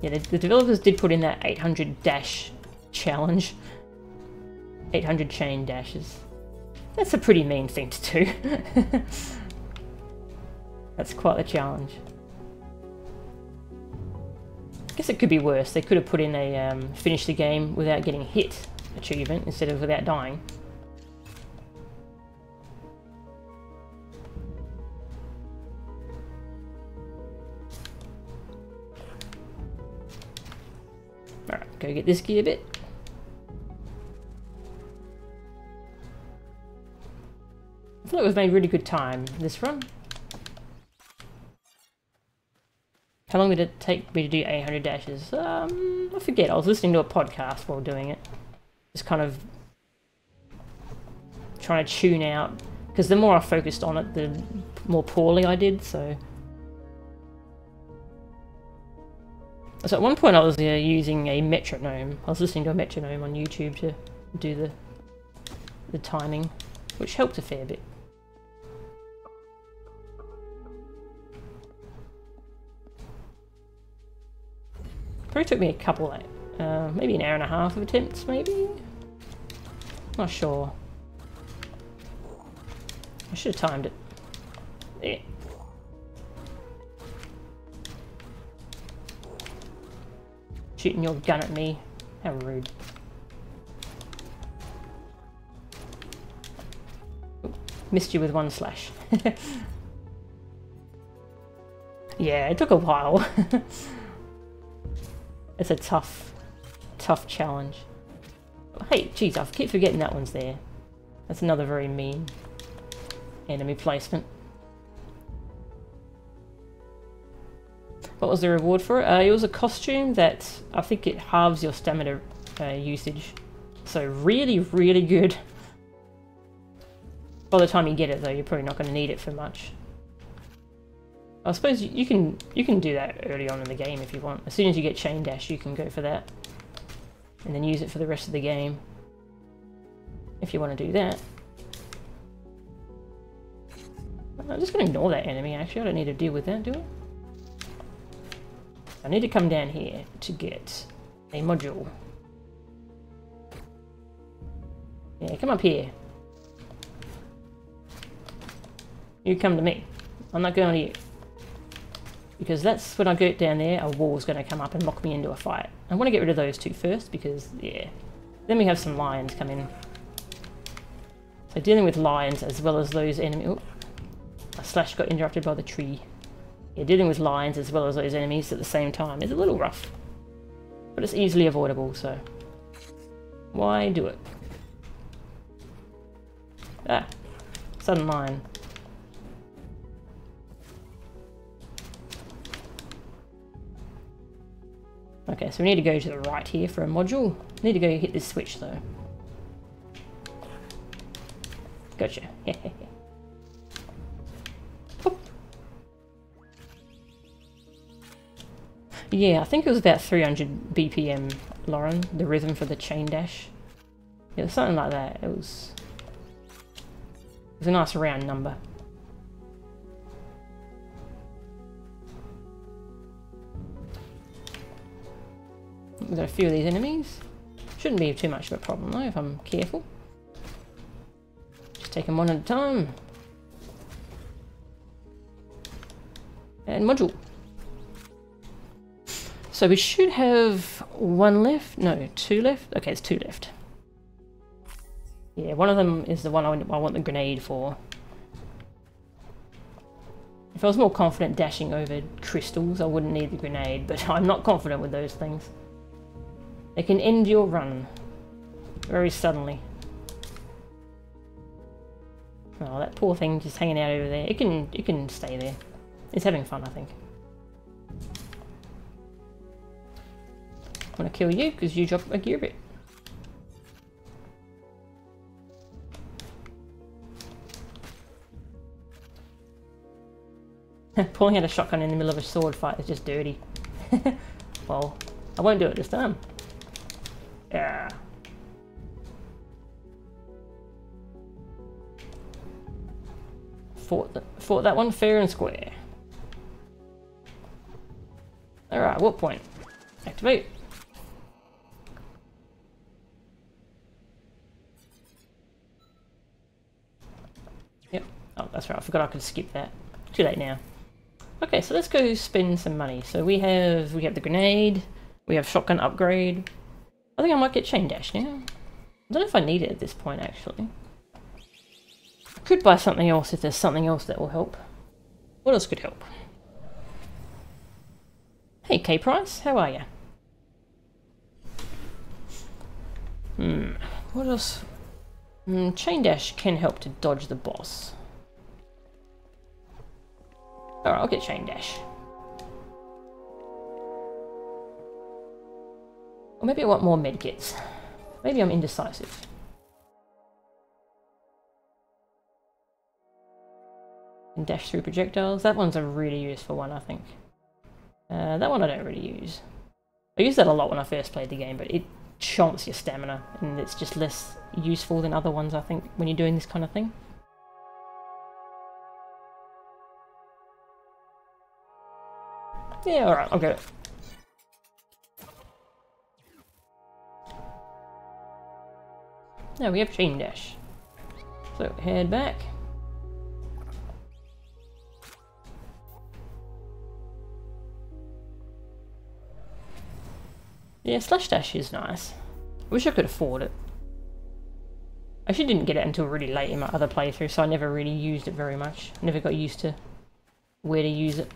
Yeah, the developers did put in that 800 dash challenge. 800 chain dashes. That's a pretty mean thing to do. That's quite the challenge. I guess it could be worse. They could have put in a finish the game without getting hit achievement instead of without dying. Alright, go get this gear bit. I thought we've made really good time this run. How long did it take me to do 800 dashes? I forget. I was listening to a podcast while doing it. Just kind of trying to tune out. Because the more I focused on it, the more poorly I did, so... So at one point I was using a metronome. I was listening to a metronome on YouTube to do the timing, which helped a fair bit. Probably took me a couple, maybe an hour and a half of attempts, maybe? Not sure. I should have timed it. There. Shooting your gun at me. How rude. Ooh, missed you with one slash. Yeah, it took a while. It's a tough challenge. Hey, jeez, I keep forgetting that one's there. That's another very mean enemy placement. What was the reward for it? It was a costume that I think it halves your stamina usage. So really, really good. By the time you get it though, you're probably not going to need it for much. I suppose you can do that early on in the game if you want. As soon as you get Chain Dash, you can go for that. And then use it for the rest of the game. If you want to do that. I'm just going to ignore that enemy actually. I don't need to deal with that, do I? I need to come down here to get a module. Yeah, come up here. You come to me. I'm not going to you. Because that's when I go down there, a wall's going to come up and lock me into a fight. I want to get rid of those two first because, yeah. Then we have some lions come in. So dealing with lions as well as those enemies... Oh, my slash got interrupted by the tree. Yeah, dealing with lions as well as those enemies at the same time is a little rough. But it's easily avoidable, so... why do it? Ah! Sudden lion. Okay, so we need to go to the right here for a module. Need to go hit this switch though. Gotcha. Yeah, I think it was about 300 BPM, Lauren, the rhythm for the chain dash. Yeah, something like that. It was a nice round number. We've got a few of these enemies. Shouldn't be too much of a problem though if I'm careful. Just take them one at a time. And module. So we should have one left. No, two left. Okay, it's two left. Yeah, one of them is the one I want the grenade for. If I was more confident dashing over crystals, I wouldn't need the grenade, but I'm not confident with those things. They can end your run very suddenly. Oh, that poor thing just hanging out over there. It can stay there. It's having fun, I think. I'm gonna kill you because you dropped a gear bit. Pulling out a shotgun in the middle of a sword fight is just dirty. Well, I won't do it this time. Yeah. Fought that one fair and square. Alright, what point? Activate. Yep. Oh, that's right. I forgot I could skip that. Too late now. Okay, so let's go spend some money. So we have the grenade. We have shotgun upgrade. I think I might get chain dash now. I don't know if I need it at this point, actually. I could buy something else if there's something else that will help. What else could help? Hey, K-Price, how are you? What else? Chain dash can help to dodge the boss. Alright, I'll get chain dash. Or maybe I want more medkits. Maybe I'm indecisive. And dash through projectiles. That one's a really useful one, I think. That one I don't really use. I used that a lot when I first played the game, but it chomps your stamina, and it's just less useful than other ones, I think, when you're doing this kind of thing. Yeah, alright, I'll get it. Now we have chain dash. So head back. Yeah, slash dash is nice. I wish I could afford it. I actually didn't get it until really late in my other playthrough, so I never really used it very much. Never got used to where to use it.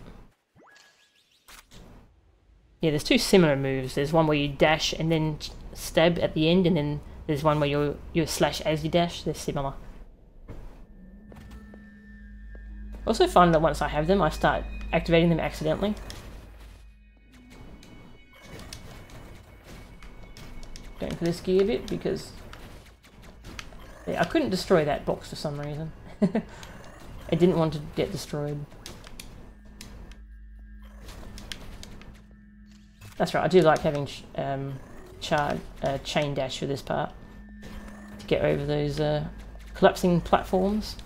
Yeah, there's two similar moves. There's one where you dash and then stab at the end, and then there's one where you slash as you dash. They're similar. I also find that once I have them, I start activating them accidentally. Going for this gear bit because yeah, I couldn't destroy that box for some reason. It didn't want to get destroyed. That's right, I do like having chain dash for this part. To get over those collapsing platforms.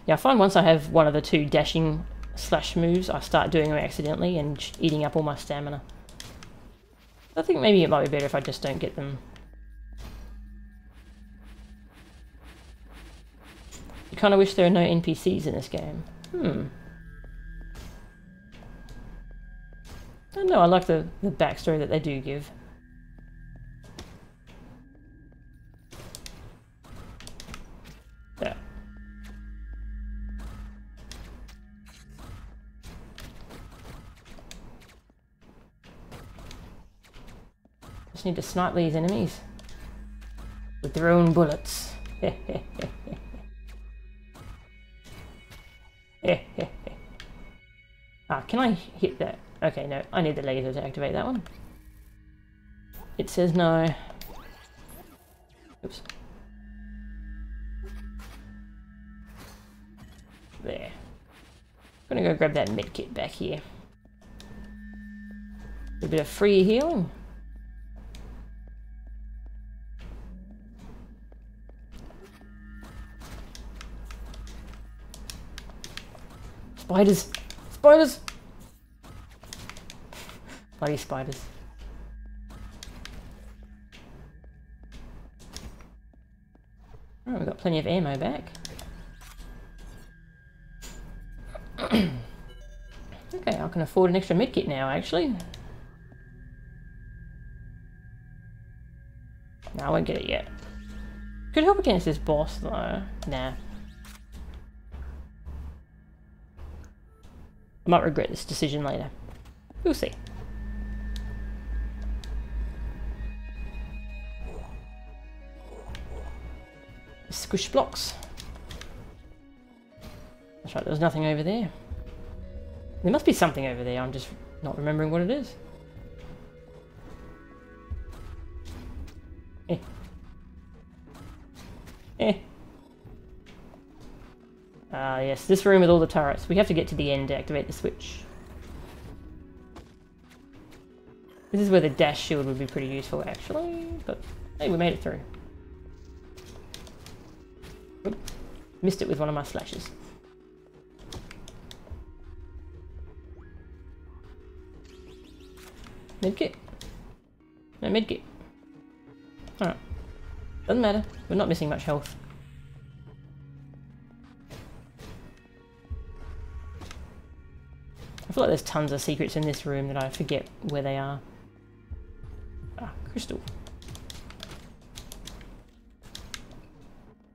Yeah, I find once I have one of the two dashing slash moves, I start doing them accidentally and eating up all my stamina. I think maybe it might be better if I just don't get them. I kind of wish there are no NPCs in this game. I don't know, I like the backstory that they do give. Yeah. Just need to snipe these enemies with their own bullets. Ah, can I hit that? Okay, no, I need the laser to activate that one. It says no. Oops. There. I'm gonna go grab that medkit back here. A bit of free healing. Spiders! Spiders! Bloody spiders. Oh, we've got plenty of ammo back. Okay, I can afford an extra medkit now, actually. No, I won't get it yet. Could help against this boss, though. Nah. I might regret this decision later. We'll see. Squish blocks. That's right, there was nothing over there. There must be something over there, I'm just not remembering what it is. Eh. Eh. Ah, yes, this room with all the turrets. We have to get to the end to activate the switch. This is where the dash shield would be pretty useful, actually, but hey, we made it through. Oop. Missed it with one of my slashes. Medkit. No medkit. Alright. Doesn't matter. We're not missing much health. I feel like there's tons of secrets in this room that I forget where they are. Ah, crystal.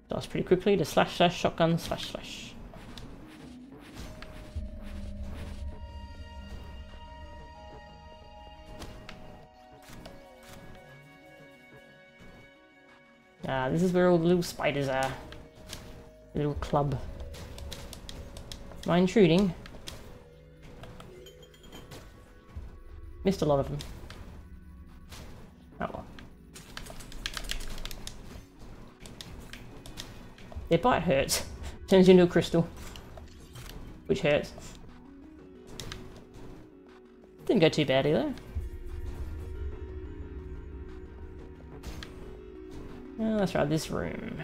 Dice pretty quickly to slash slash shotgun slash slash. Ah, this is where all the little spiders are. The little club. Am I intruding? Missed a lot of them. Oh well. Their bite hurts. Turns you into a crystal. Which hurts. Didn't go too badly though. Oh, that's right, this room.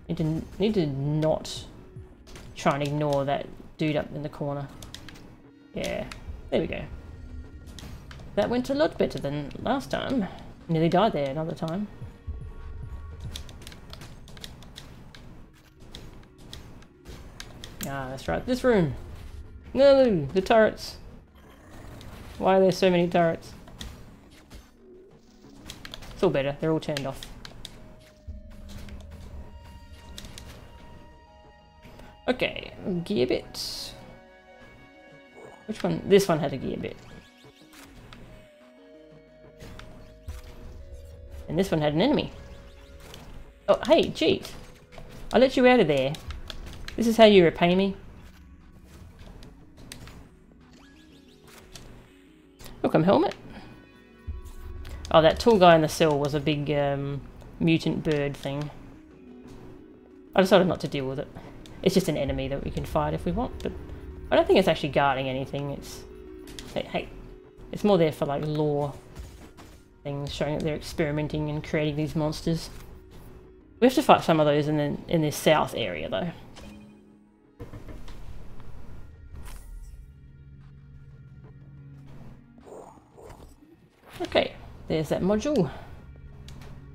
Need to not try and ignore that dude up in the corner. Yeah, there we go. That went a lot better than last time. Nearly died there another time. Ah, that's right, this room. No, the turrets. Why are there so many turrets? It's all better, they're all turned off. Okay, gear bit. Which one? This one had a gear bit. And this one had an enemy. Oh, hey, jeez. I let you out of there. This is how you repay me. Welcome, helmet. Oh, that tall guy in the cell was a big mutant bird thing. I decided not to deal with it. It's just an enemy that we can fight if we want, but I don't think it's actually guarding anything. It's... Hey, it's more there for like lore things, showing that they're experimenting and creating these monsters. We have to fight some of those in this south area though. Okay, there's that module.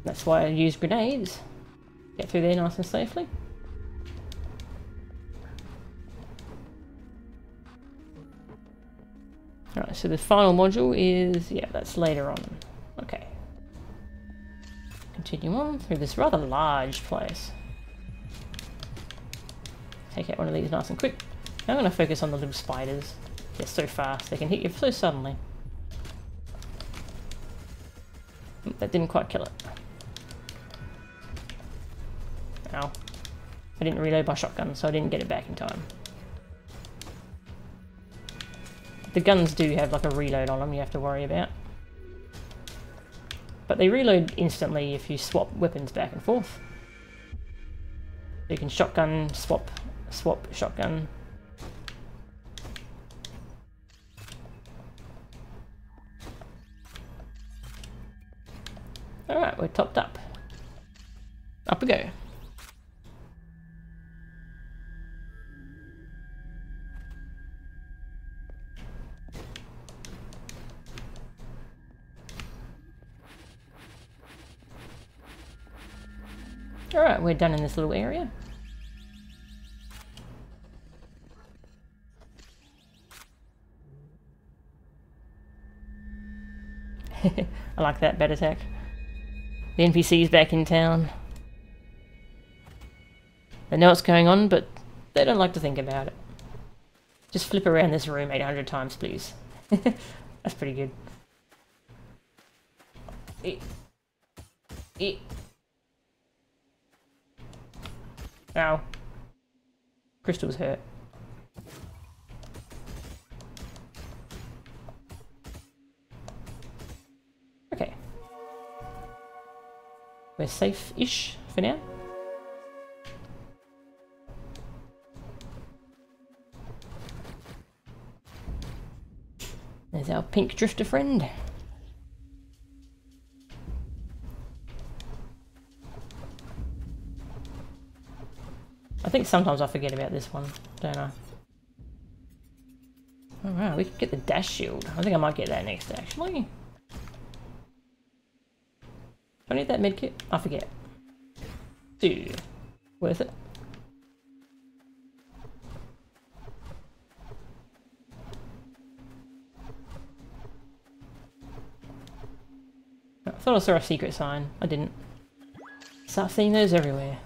That's why I use grenades. Get through there nice and safely. Alright, so the final module is... yeah, that's later on. Okay. Continue on through this rather large place. Take out one of these nice and quick. Now I'm going to focus on the little spiders. They're so fast, they can hit you so suddenly. That didn't quite kill it. Ow. I didn't reload my shotgun, so I didn't get it back in time. The guns do have like a reload on them you have to worry about. But they reload instantly if you swap weapons back and forth. You can shotgun, swap, shotgun. Alright, we're topped up. Up we go. Alright, we're done in this little area. I like that bat attack. The NPC's back in town. They know what's going on, but they don't like to think about it. Just flip around this room 800 times, please. That's pretty good. Ow. Crystal's hurt. Okay. We're safe-ish for now. There's our pink drifter friend. I think sometimes I forget about this one, don't I? Alright, we can get the dash shield. I think I might get that next, actually. Do I need that medkit? I forget. Dude, worth it. I thought I saw a secret sign. I didn't. Start seeing those everywhere.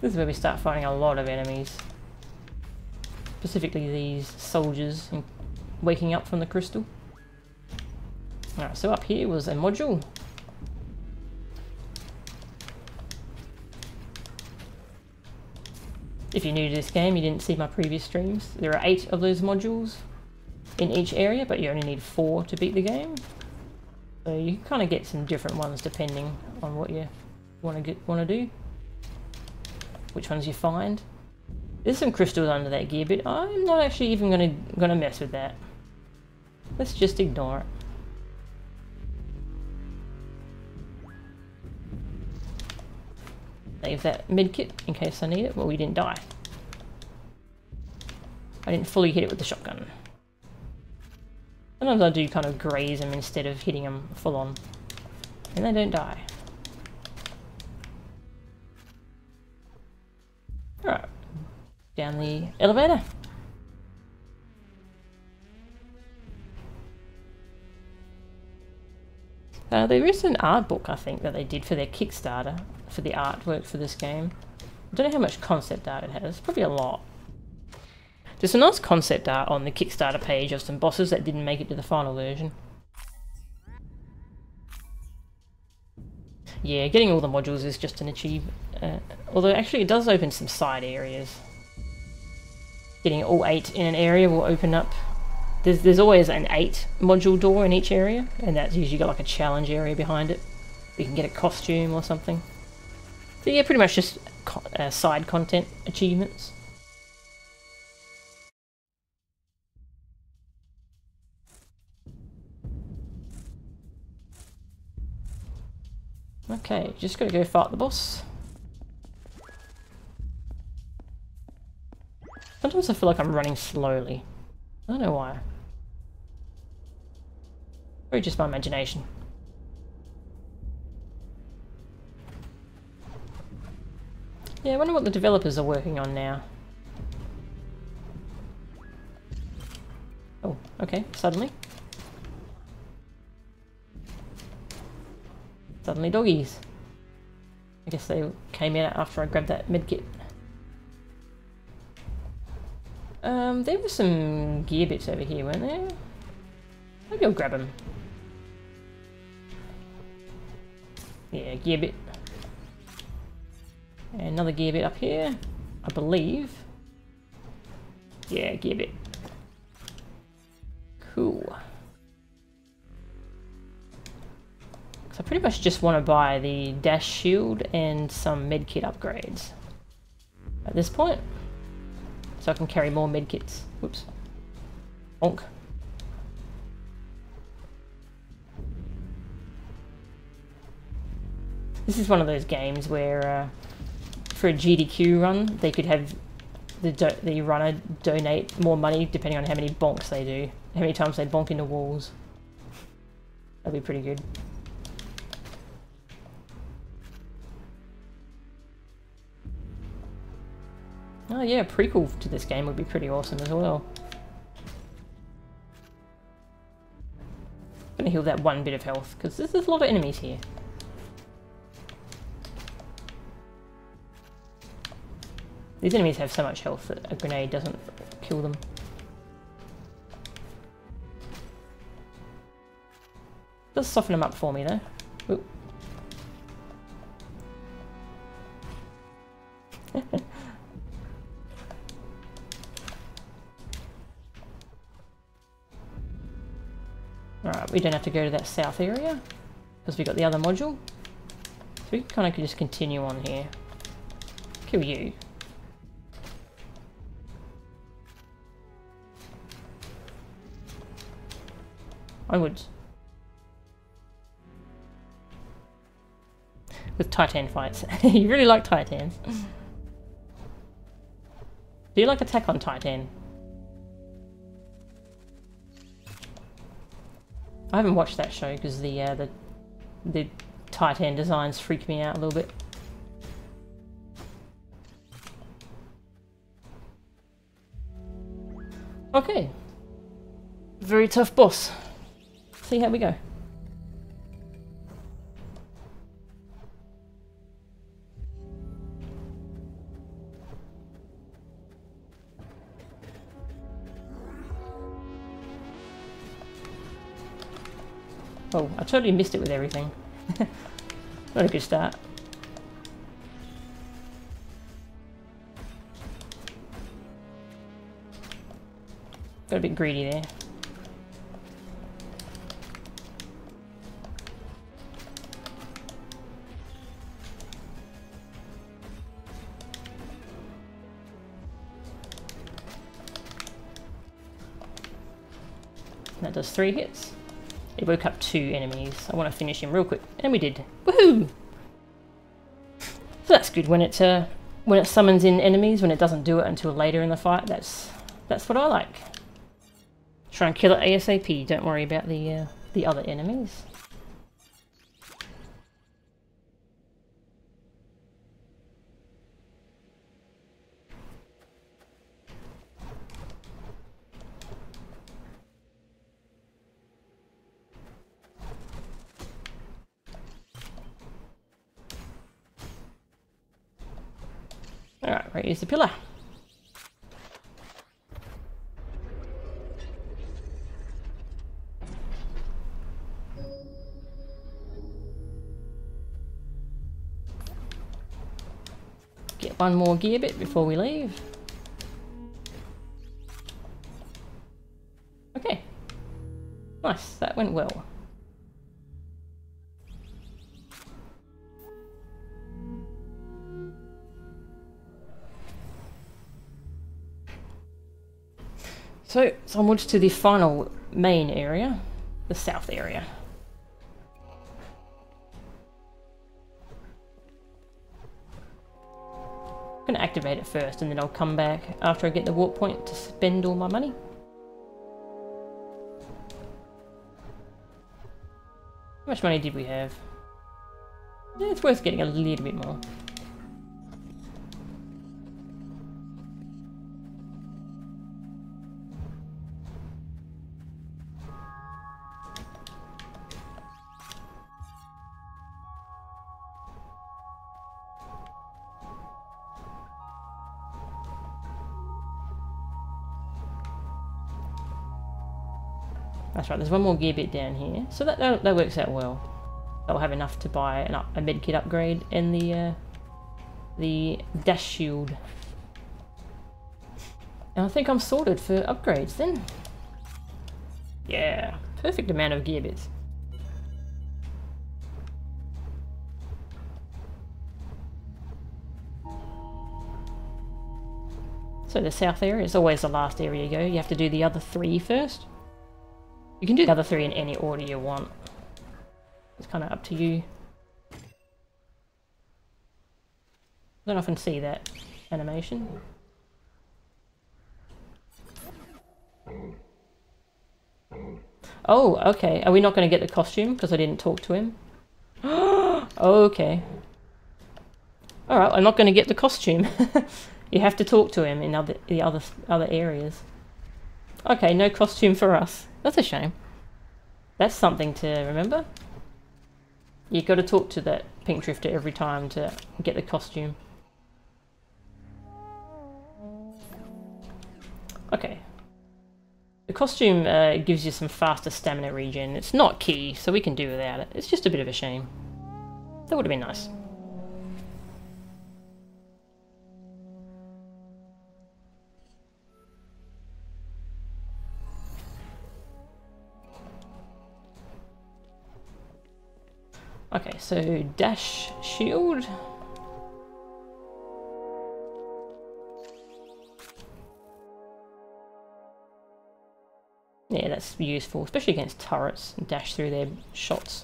This is where we start fighting a lot of enemies. Specifically these soldiers waking up from the crystal. Alright, so up here was a module. If you're new to this game, you didn't see my previous streams, there are 8 of those modules in each area, but you only need 4 to beat the game. So you kind of get some different ones depending on what you want to do. Which ones you find. There's some crystals under that gear, but I'm not actually even gonna mess with that. Let's just ignore it. Save that medkit in case I need it. Well, we didn't die. I didn't fully hit it with the shotgun. Sometimes I do kind of graze them instead of hitting them full on. And they don't die. Alright, down the elevator. There is an art book, I think, that they did for their Kickstarter, for the artwork for this game. I don't know how much concept art it has, probably a lot. There's some nice concept art on the Kickstarter page of some bosses that didn't make it to the final version. Yeah, getting all the modules is just an achievement. Although actually it does open some side areas. Getting all 8 in an area will open up... There's always an 8 module door in each area, and that's usually got like a challenge area behind it. You can get a costume or something. So yeah, pretty much just side content achievements. Okay, just gotta go fight the boss. Sometimes I feel like I'm running slowly. I don't know why. Or just my imagination. Yeah, I wonder what the developers are working on now. Oh, okay, suddenly. Suddenly doggies. I guess they came in after I grabbed that medkit. There were some gear bits over here, weren't there? Maybe I'll grab them. Yeah, gear bit. And another gear bit up here, I believe. Yeah, gear bit. Cool. So I pretty much just want to buy the dash shield and some medkit upgrades at this point. So I can carry more medkits. Whoops. Bonk. This is one of those games where for a GDQ run, they could have the runner donate more money depending on how many bonks they do. How many times they bonk into walls. That'd be pretty good. Oh yeah, a prequel to this game would be pretty awesome as well. I'm gonna heal that one bit of health, because there's a lot of enemies here. These enemies have so much health that a grenade doesn't kill them. Does soften them up for me though. Oop. Alright, we don't have to go to that south area because we got the other module. So we kind of could just continue on here. Kill you. Onwards. With Titan fights. You really like Titans. Do you like Attack on Titan? I haven't watched that show because the Titan designs freak me out a little bit. Okay. Very tough boss. See how we go. Oh, I totally missed it with everything. Not a good start. Got a bit greedy there. That does 3 hits. It woke up 2 enemies. I want to finish him real quick. And we did. Woohoo! So that's good when it summons in enemies, when it doesn't do it until later in the fight. That's what I like. Try and kill it ASAP. Don't worry about the other enemies. Alright, raise the pillar. one more gear bit before we leave. Okay. Nice, that went well. So, onwards to the final main area, the south area. I'm going to activate it first and then I'll come back after I get the warp point to spend all my money. How much money did we have? Yeah, it's worth getting a little bit more. That's right, there's one more gear bit down here, so that works out well. I'll have enough to buy a medkit upgrade and the dash shield. And I think I'm sorted for upgrades then. Yeah, perfect amount of gear bits. So the south area is always the last area you go. You have to do the other 3 first. You can do the other 3 in any order you want. It's kind of up to you. I don't often see that animation. Oh, okay. Are we not going to get the costume because I didn't talk to him? Okay. Alright, I'm not going to get the costume. You have to talk to him in the other areas. Okay, no costume for us. That's a shame. That's something to remember. You've got to talk to that pink drifter every time to get the costume. Okay. The costume gives you some faster stamina regen. It's not key, so we can do without it. It's just a bit of a shame. That would have been nice. Okay, so dash shield. Yeah, that's useful, especially against turrets and dash through their shots.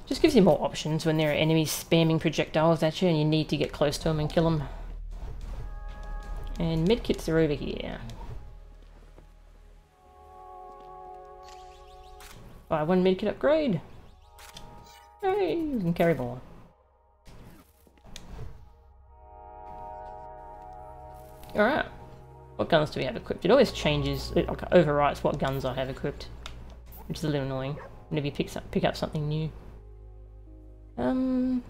Just gives you more options when there are enemies spamming projectiles at you and you need to get close to them and kill them. And medkits are over here. Buy 1 medkit upgrade. Hey, you can carry more. Alright. What guns do we have equipped? It always changes, it overwrites what guns I have equipped. Which is a little annoying whenever you pick up something new. Not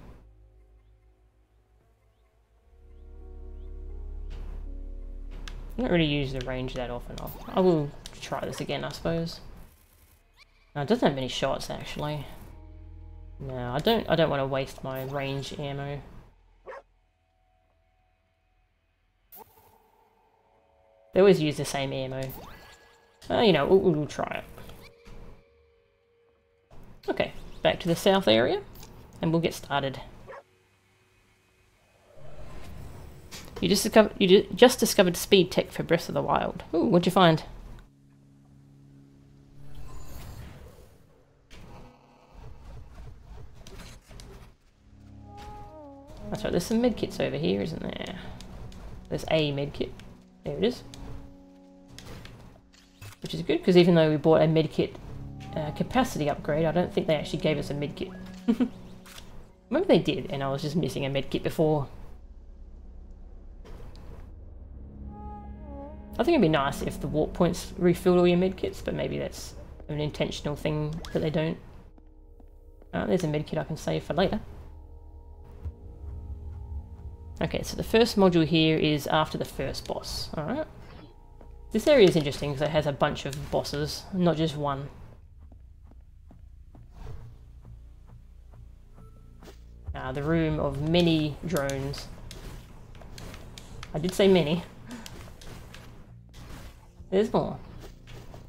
really use the range that often. I will try this again, I suppose. No, it doesn't have many shots actually. No, I don't want to waste my range ammo. They always use the same ammo. You know, we'll try it. Okay, back to the south area, and we'll get started. You just discovered speed tech for Breath of the Wild. Ooh, what'd you find? That's right, there's some medkits over here, isn't there? There's a medkit. There it is. Which is good, because even though we bought a medkit capacity upgrade, I don't think they actually gave us a medkit. Maybe they did, and I was just missing a medkit before. I think it'd be nice if the warp points refilled all your medkits, but maybe that's an intentional thing that they don't. There's a medkit I can save for later. Okay, so the first module here is after the first boss. Alright. This area is interesting because it has a bunch of bosses, not just one. The room of many drones. I did say many. There's more.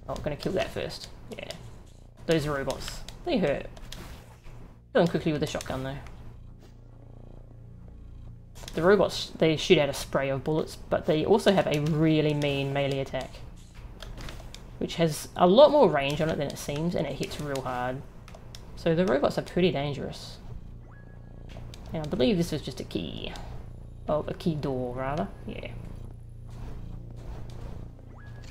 Oh, I'm gonna kill that first. Yeah. Those are robots. They hurt. Kill them quickly with a shotgun though. The robots, they shoot out a spray of bullets, but they also have a really mean melee attack, which has a lot more range on it than it seems, and it hits real hard. So the robots are pretty dangerous. And I believe this was just a key. Oh, a key door, rather. Yeah.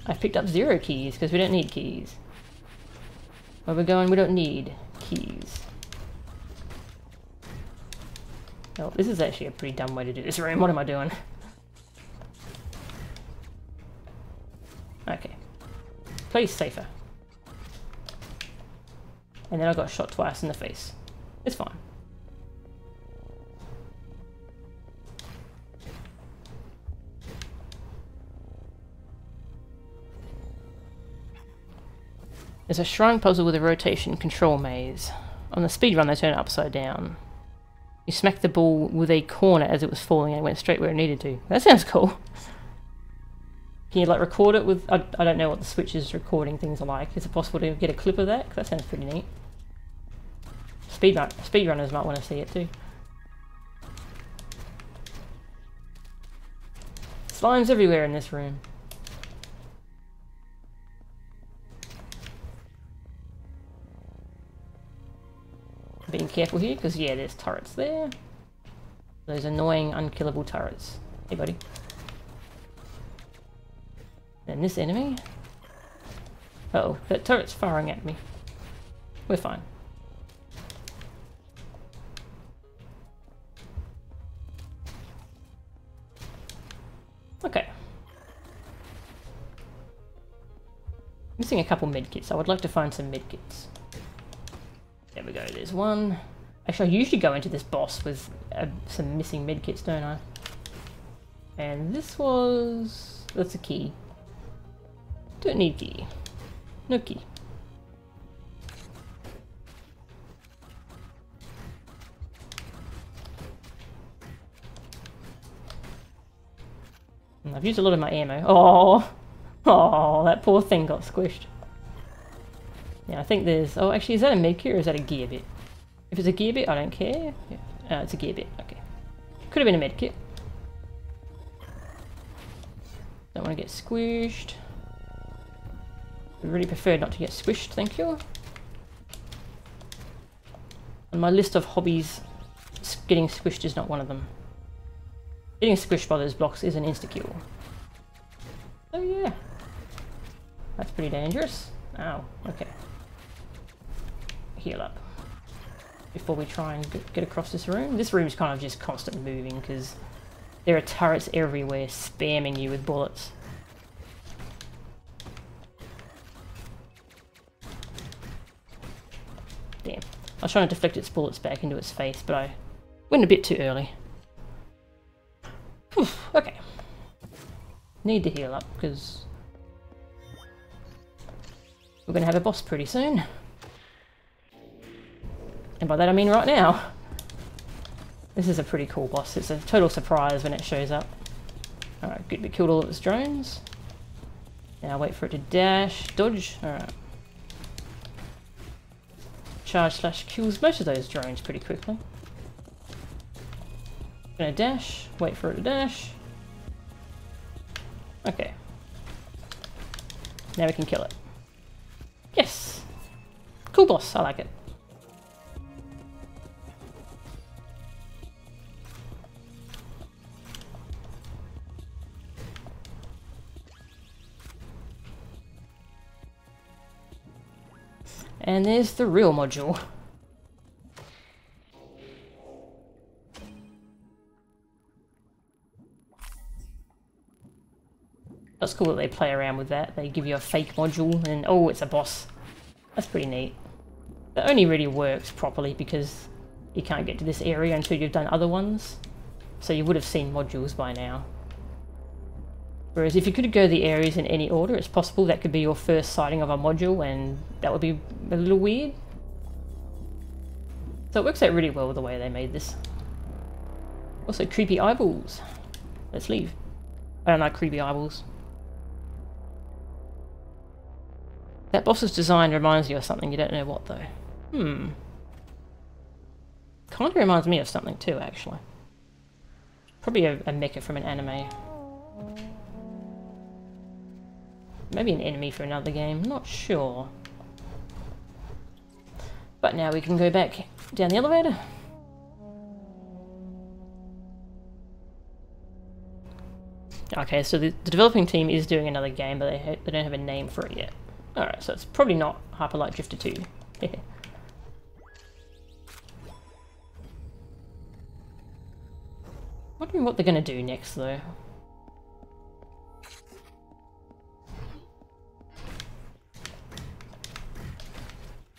I've picked up 0 keys, because we don't need keys. Where we're going, we don't need keys. Oh, this is actually a pretty dumb way to do this room. What am I doing? Okay. Place safer. And then I got shot twice in the face. It's fine. There's a shrine puzzle with a rotation control maze. On the speedrun they turn it upside down. You smacked the ball with a corner as it was falling and it went straight where it needed to. That sounds cool. Can you like record it with... I don't know what the Switch's recording things are like. Is it possible to get a clip of that? 'Cause that sounds pretty neat. Speedrunners might want to see it too. Slimes everywhere in this room. Being careful here, because yeah, there's turrets there. Those annoying, unkillable turrets. Hey, buddy. And this enemy. Uh-oh, that turret's firing at me. We're fine. Okay. Missing a couple medkits. I would like to find some medkits. There we go, there's one. Actually, I usually go into this boss with some missing medkits, don't I? And this was... that's a key. Don't need key. No key. And I've used a lot of my ammo. Oh! Oh, that poor thing got squished. Yeah, I think there's... oh, actually, is that a medkit or is that a gear bit? If it's a gear bit, I don't care. Yeah. It's a gear bit. Okay. Could have been a medkit. Don't want to get squished. I really prefer not to get squished, thank you. On my list of hobbies, getting squished is not one of them. Getting squished by those blocks is an insta-kill. So yeah. That's pretty dangerous. Ow, okay. Heal up before we try and get across this room. This room is kind of just constant moving because there are turrets everywhere spamming you with bullets. Damn. I was trying to deflect its bullets back into its face, but I went a bit too early. Whew, okay. Need to heal up because we're going to have a boss pretty soon. And by that I mean right now. This is a pretty cool boss. It's a total surprise when it shows up. Alright, good. We killed all of its drones. Now wait for it to dash. Dodge. Alright. Charge / kills most of those drones pretty quickly. Gonna dash. Wait for it to dash. Okay. Now we can kill it. Yes! Cool boss. I like it. And there's the real module. That's cool that they play around with that. They give you a fake module and oh, it's a boss. That's pretty neat. That only really works properly because you can't get to this area until you've done other ones. So you would have seen modules by now. Whereas if you could go the areas in any order, it's possible that could be your first sighting of a module and that would be a little weird. So it works out really well with the way they made this. Also, creepy eyeballs. Let's leave. I don't like creepy eyeballs. That boss's design reminds you of something, you don't know what though. Kind of reminds me of something too, actually. Probably a mecha from an anime. Maybe an enemy for another game, not sure. But now we can go back down the elevator. Okay, so the developing team is doing another game, but they don't have a name for it yet. Alright, so it's probably not Hyper Light Drifter 2. Wondering what they're going to do next, though.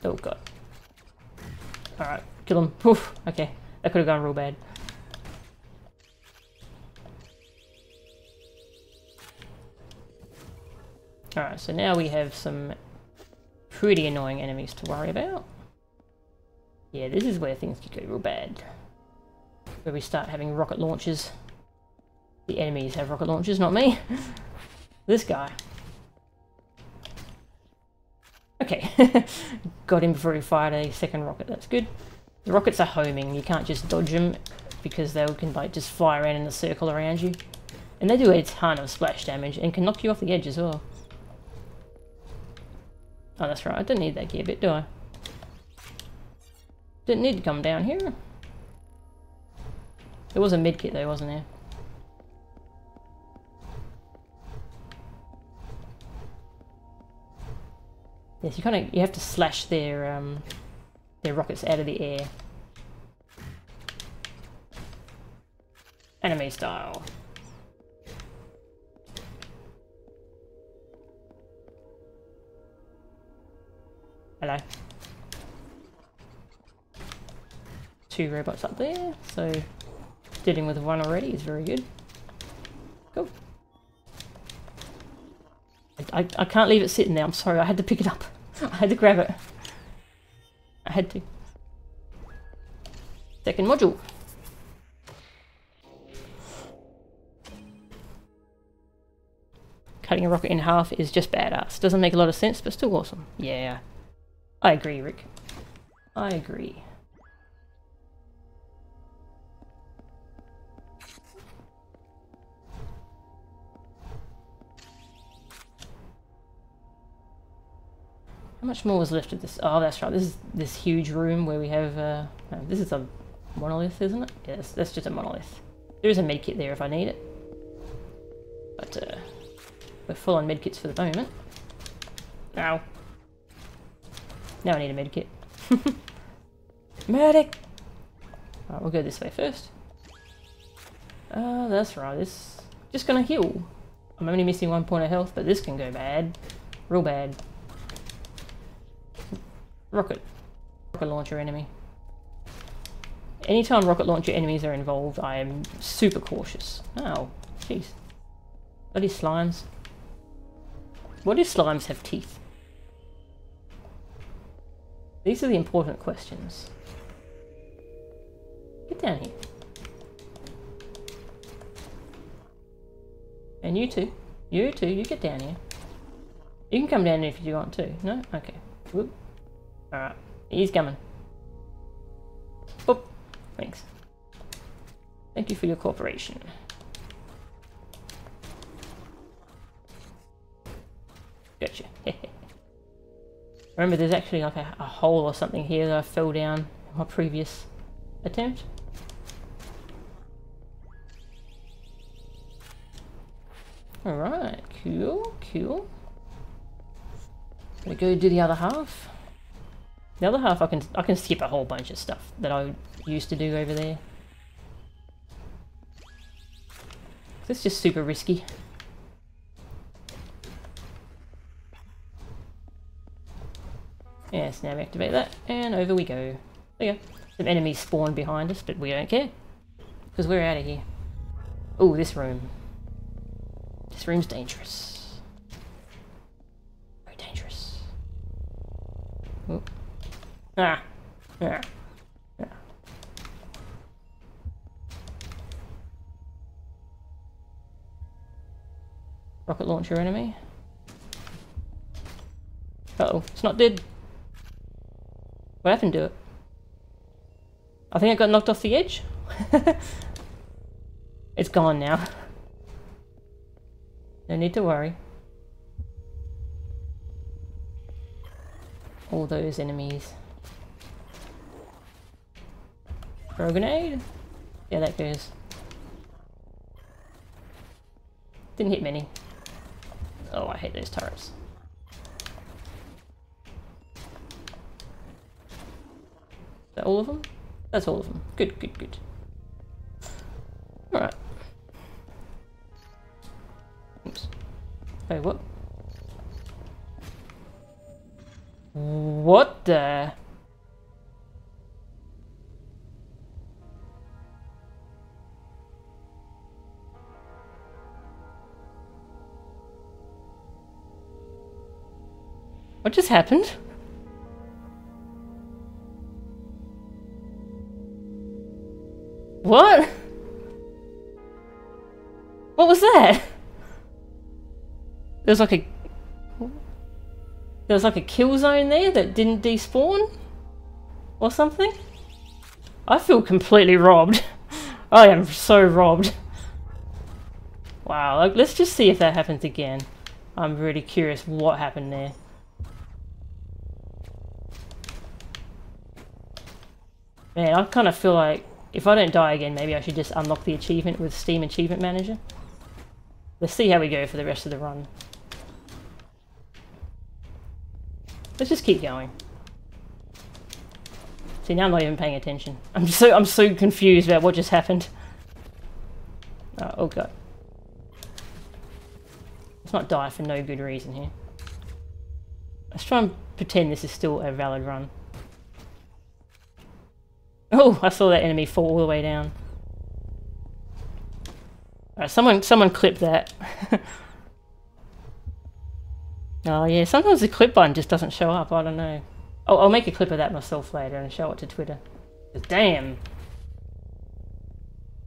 Oh god. Alright, kill him. Oof, okay, that could have gone real bad. Alright, so now we have some pretty annoying enemies to worry about. Yeah, this is where things could go real bad. Where we start having rocket launchers. The enemies have rocket launchers, not me. This guy. Okay. Got him before he fired a second rocket, that's good. The rockets are homing, you can't just dodge them because they can like just fly around in a circle around you. And they do a ton of splash damage and can knock you off the edge as well. Oh, that's right, I didn't need that gear bit, do I? Didn't need to come down here. There was a medkit though, wasn't there? Yes, you have to slash their rockets out of the air. Anime style. Hello. 2 robots up there, so dealing with one already is very good. Cool. I can't leave it sitting there, I'm sorry, I had to pick it up. I had to grab it. I had to. Second module. Cutting a rocket in half is just badass. Doesn't make a lot of sense, but still awesome. Yeah. I agree, Rick. I agree. How much more was left of this? Oh, that's right. This is this huge room where we have... no, this is a monolith, isn't it? Yes, that's just a monolith. There is a medkit there if I need it. But we're full on medkits for the moment. Ow. Now I need a medkit. Medic! Alright, we'll go this way first. That's right. This just gonna heal. I'm only missing 1 point of health, but this can go bad. Real bad. Rocket launcher enemy. Anytime rocket launcher enemies are involved, I am super cautious. Oh, jeez. Bloody slimes. What do slimes have teeth? These are the important questions. Get down here. And you too. You too, you get down here. You can come down if you want to. No? Okay. Whoop. Alright, he's coming. Boop. Thanks. Thank you for your cooperation. Gotcha. Remember, there's actually like a hole or something here that I fell down in my previous attempt. Alright, cool, cool. Gonna go do the other half. The other half I can skip a whole bunch of stuff that I used to do over there. It's just super risky. Yes, now we activate that, and over we go. There you go. Some enemies spawn behind us, but we don't care. Because we're out of here. Oh, this room. This room's dangerous. Very dangerous. Oh. Ah. Ah. Ah. Rocket launcher enemy. Uh-oh, it's not dead. What happened to it? I think I got knocked off the edge. It's gone now. No need to worry. All those enemies. Throw a grenade? Yeah, that goes. Didn't hit many. Oh, I hate those turrets. Is that all of them? That's all of them. Good, good, good. Alright. Oops. Wait, what? What the? What just happened? What? What was that? There was like a kill zone there that didn't despawn? Or something? I feel completely robbed. I am so robbed. Wow, like, let's just see if that happens again. I'm really curious what happened there. Man, I kind of feel like if I don't die again, maybe I should just unlock the achievement with Steam Achievement Manager. Let's see how we go for the rest of the run. Let's just keep going. See, now I'm not even paying attention. I'm so confused about what just happened. Oh god. Let's not die for no good reason here. Let's try and pretend this is still a valid run. Oh, I saw that enemy fall all the way down. Alright, someone clip that. Oh yeah, sometimes the clip button just doesn't show up, I don't know. Oh, I'll make a clip of that myself later and show it to Twitter. Damn!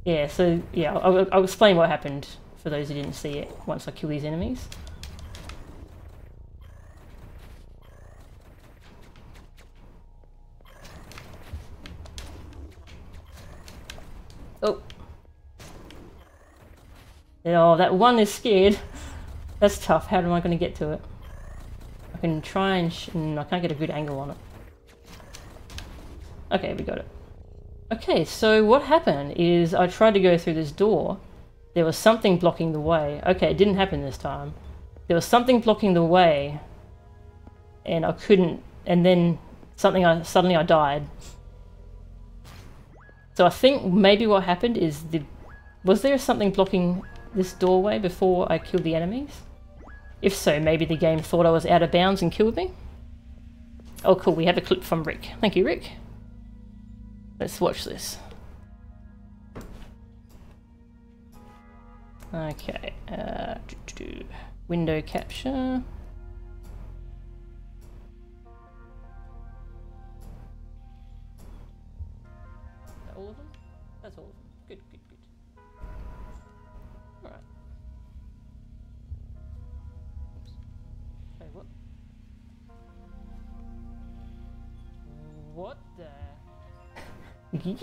Yeah, so yeah, I'll explain what happened for those who didn't see it once I kill these enemies. Oh. Oh, that one is scared. That's tough. How am I going to get to it? I can try and... I can't get a good angle on it. Okay, we got it. Okay, so what happened is I tried to go through this door. There was something blocking the way. Okay, it didn't happen this time. There was something blocking the way. And I couldn't... And then suddenly I died. So I think maybe what happened is was there something blocking this doorway before I killed the enemies? If so, maybe the game thought I was out of bounds and killed me? Oh cool, we have a clip from Rick. Thank you, Rick. Let's watch this. Okay, window capture. All of them? That's all of them. Good, good, good. Alright. Wait, what? What the?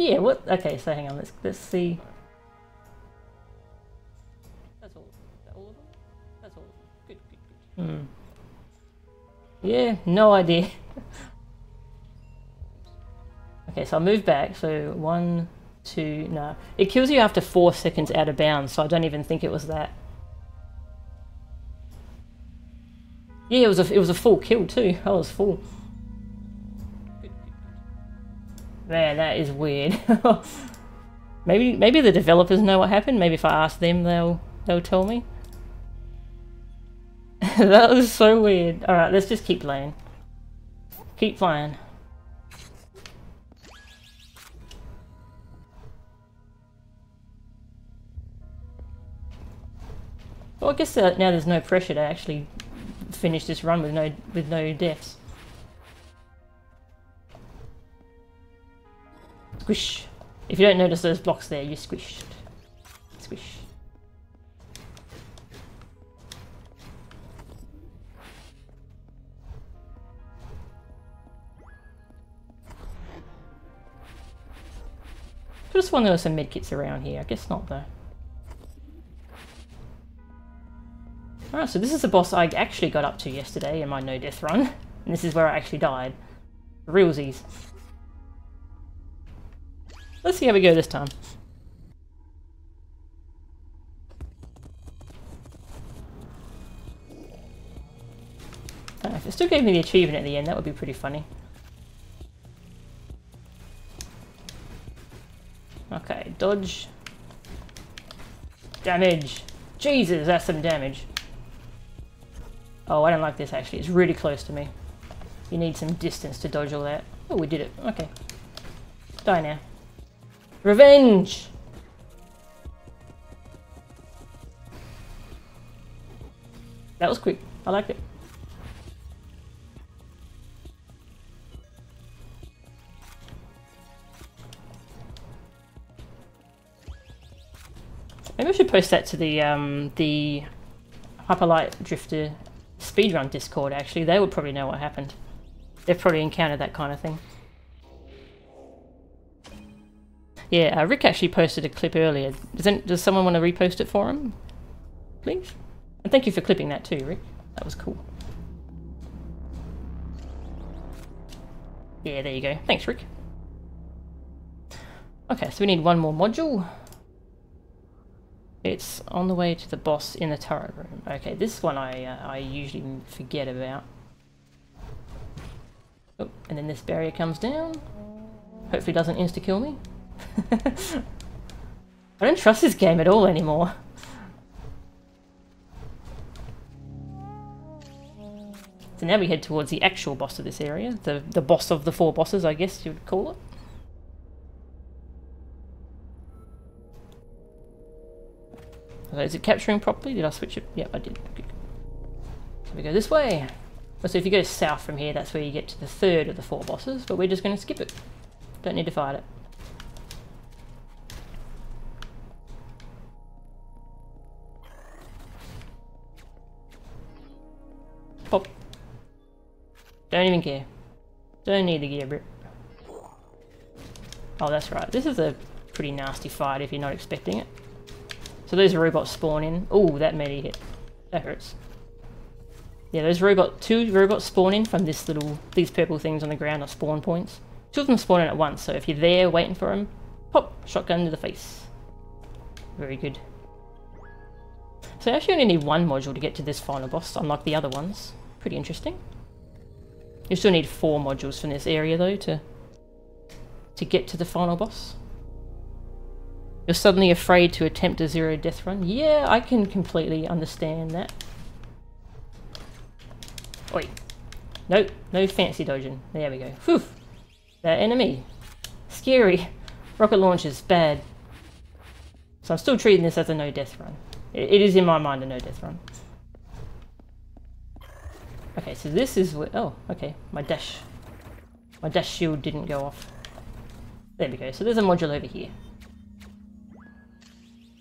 Yeah, what? Okay, so hang on, let's see. That's all. Is that all of them? That's all of them. Good, good, good. Yeah, no idea. Okay, so I'll move back. So 1, 2, no. It kills you after 4 seconds out of bounds, so I don't even think it was that. Yeah, it was a full kill too. I was full. Man, that is weird. maybe the developers know what happened. Maybe if I ask them, they'll tell me. That was so weird. All right, let's just keep playing. Keep playing. Well, I guess now there's no pressure to actually finish this run with no deaths. Squish. If you don't notice those blocks there, you're squished. Squish. could have sworn there were some medkits around here. I guess not though. Alright, so this is the boss I actually got up to yesterday in my no death run. And this is where I actually died. Realsies. Let's see how we go this time. If it still gave me the achievement at the end, that would be pretty funny. Okay, dodge. Damage. Jesus, that's some damage. Oh, I don't like this actually. It's really close to me. You need some distance to dodge all that. Oh, we did it. Okay. Die now. Revenge! That was quick. I liked it. Maybe I should post that to the Hyperlight Drifter speedrun Discord, actually. They would probably know what happened. They've probably encountered that kind of thing. Yeah, Rick actually posted a clip earlier. Does someone want to repost it for him? Please? And thank you for clipping that too, Rick. That was cool. Yeah, there you go. Thanks, Rick. Okay, so we need one more module. It's on the way to the boss in the turret room. Okay, this one I usually forget about. Oh, and then this barrier comes down. Hopefully doesn't insta-kill me. I don't trust this game at all anymore. So now we head towards the actual boss of this area. The boss of the 4 bosses, I guess you would call it. So is it capturing properly? Did I switch it? Yep, I did. Good. So we go this way. So if you go south from here, that's where you get to the 3rd of the 4 bosses, but we're just going to skip it. Don't need to fight it. Pop. Don't even care. Don't need the gear grip. Oh, that's right. This is a pretty nasty fight if you're not expecting it. So those robots spawn in. Oh, that melee hit. That hurts. Yeah, those 2 robots spawn in from these purple things on the ground are spawn points. 2 of them spawn in at once, so if you're there waiting for them, pop, shotgun to the face. Very good. So I actually only need 1 module to get to this final boss, unlike the other ones. Pretty interesting. You still need 4 modules from this area though to get to the final boss. You're suddenly afraid to attempt a 0 death run? Yeah, I can completely understand that. Oi. Nope, no fancy dodging. There we go. Whew. That enemy. Scary. Rocket launchers, bad. So I'm still treating this as a no death run. It is in my mind a no death run. Okay, so this is where... Oh, okay. My dash shield didn't go off. There we go. So there's a module over here.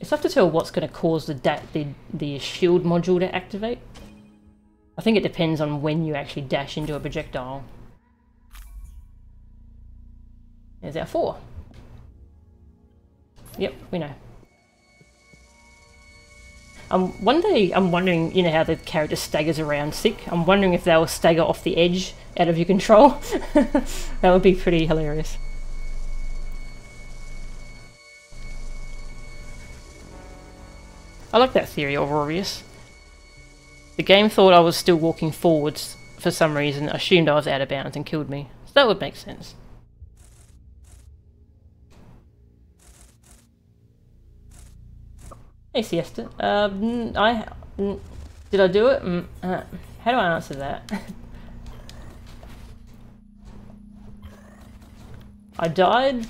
It's tough to tell what's going to cause the shield module to activate. I think it depends on when you actually dash into a projectile. There's our 4. Yep, we know. One day I'm wondering, you know how the character staggers around sick? I'm wondering if they'll stagger off the edge out of your control. That would be pretty hilarious. I like that theory of Aureus. The game thought I was still walking forwards for some reason, assumed I was out of bounds and killed me. So that would make sense. Hey Siesta, did I do it? How do I answer that? I died,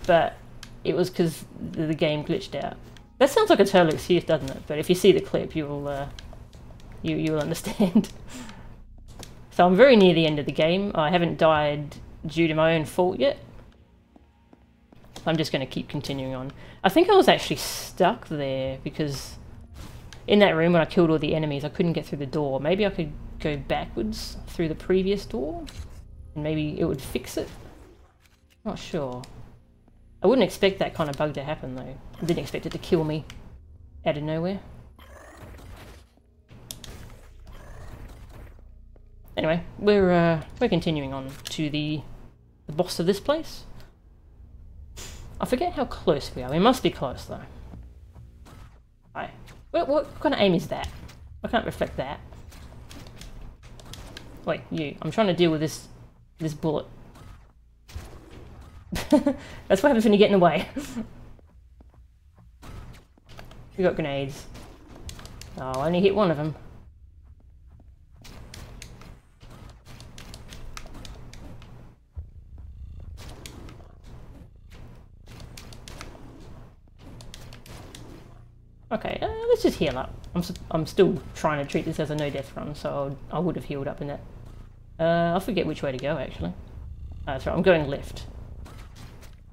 but it was because the game glitched out. That sounds like a total excuse, doesn't it? But if you see the clip, you will understand. So I'm very near the end of the game. I haven't died due to my own fault yet. I'm just going to keep continuing on. I think I was actually stuck there because in that room when I killed all the enemies, I couldn't get through the door. Maybe I could go backwards through the previous door and maybe it would fix it. Not sure. I wouldn't expect that kind of bug to happen though. I didn't expect it to kill me out of nowhere. Anyway, we're continuing on to the boss of this place. I forget how close we are. We must be close though. Hi. What kind of aim is that? I can't reflect that. Wait, you. I'm trying to deal with this bullet. That's what happens when you get in the way. We got grenades. Oh, I only hit one of them. Okay, let's just heal up. I'm still trying to treat this as a no-death run, so I would have healed up in that. I forget which way to go, actually. That's right, I'm going left.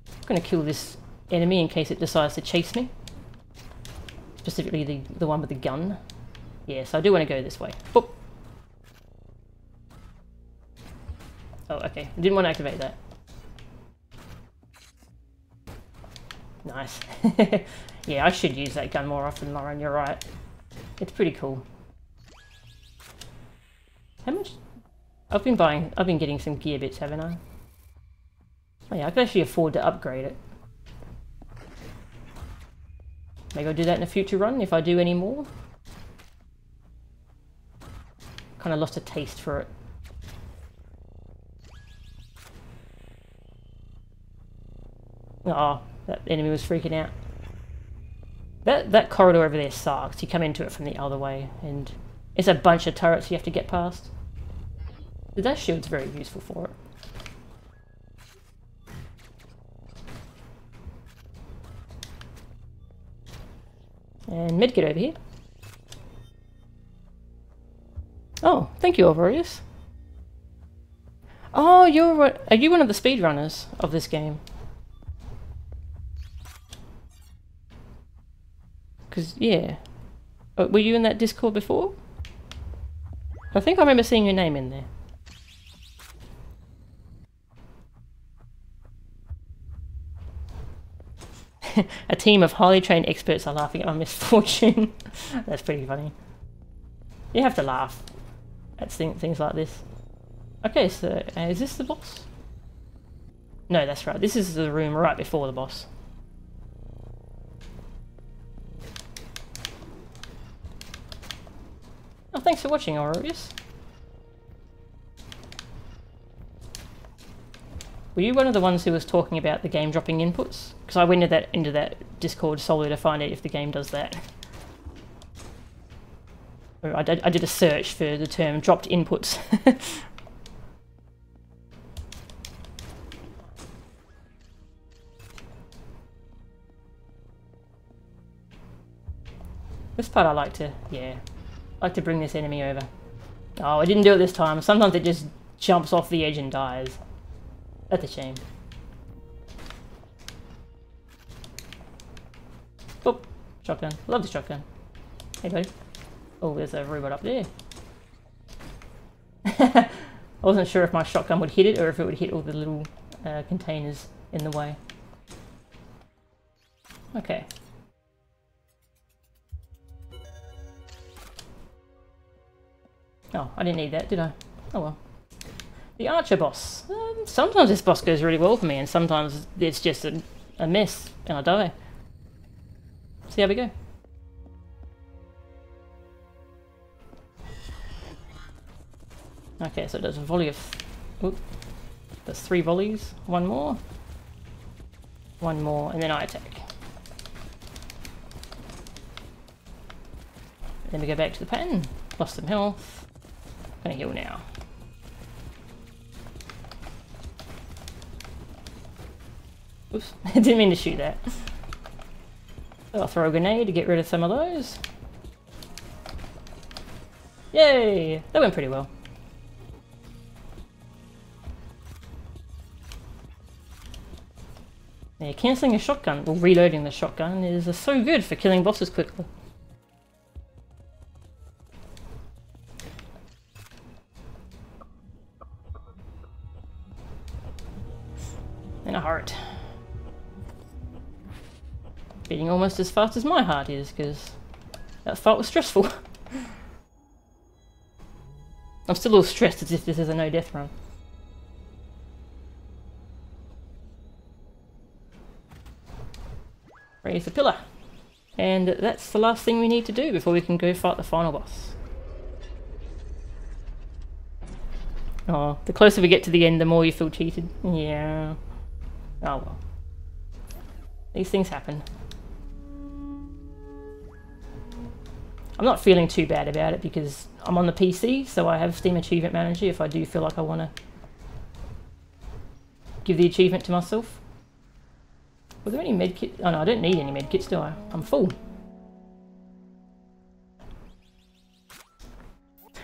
I'm going to kill this enemy in case it decides to chase me. Specifically the one with the gun. Yeah, so I do want to go this way. Boop. Oh, okay. I didn't want to activate that. Nice. Yeah, I should use that gun more often, Lauren, you're right. It's pretty cool. How much? I've been getting some gear bits, haven't I? Oh yeah, I could actually afford to upgrade it. Maybe I'll do that in a future run if I do any more. Kind of lost a taste for it. Oh, that enemy was freaking out. That corridor over there sucks. You come into it from the other way, and it's a bunch of turrets you have to get past. But that shield's very useful for it. And medkit over here. Oh, thank you, Alvarius. Oh, are you one of the speedrunners of this game? Because, yeah. Were you in that Discord before? I think I remember seeing your name in there. A team of highly trained experts are laughing at my misfortune. That's pretty funny. You have to laugh at things like this. Okay, so is this the boss? No, that's right. This is the room right before the boss. Oh, thanks for watching, Aureus. Were you one of the ones who was talking about the game dropping inputs? Because I went into that Discord solely to find out if the game does that. I did a search for the term dropped inputs. This part I like to bring this enemy over. Oh, I didn't do it this time. Sometimes it just jumps off the edge and dies. That's a shame. Oh, shotgun. Love the shotgun. Hey, buddy. Oh, there's a robot up there. I wasn't sure if my shotgun would hit it or if it would hit all the little containers in the way. Okay. Oh, I didn't need that, did I? Oh well. The Archer boss. Sometimes this boss goes really well for me, and sometimes it's just a mess, and I die. See how we go. Okay, so there's a volley of... Oop, there's 3 volleys. One more. One more, and then I attack. Then we go back to the pattern. Lost some health. Gonna heal now. Oops, I didn't mean to shoot that. So I'll throw a grenade to get rid of some of those. Yay! That went pretty well. Yeah, cancelling a shotgun, or reloading the shotgun, is so good for killing bosses quickly. And a heart. Beating almost as fast as my heart is, because that fight was stressful. I'm still a little stressed as if this is a no-death run. Raise the pillar. And that's the last thing we need to do before we can go fight the final boss. Oh, the closer we get to the end, the more you feel cheated. Yeah. Oh well. These things happen. I'm not feeling too bad about it because I'm on the PC, so I have Steam Achievement Manager if I do feel like I want to give the achievement to myself. Were there any medkits? Oh no, I don't need any medkits, do I? I'm full.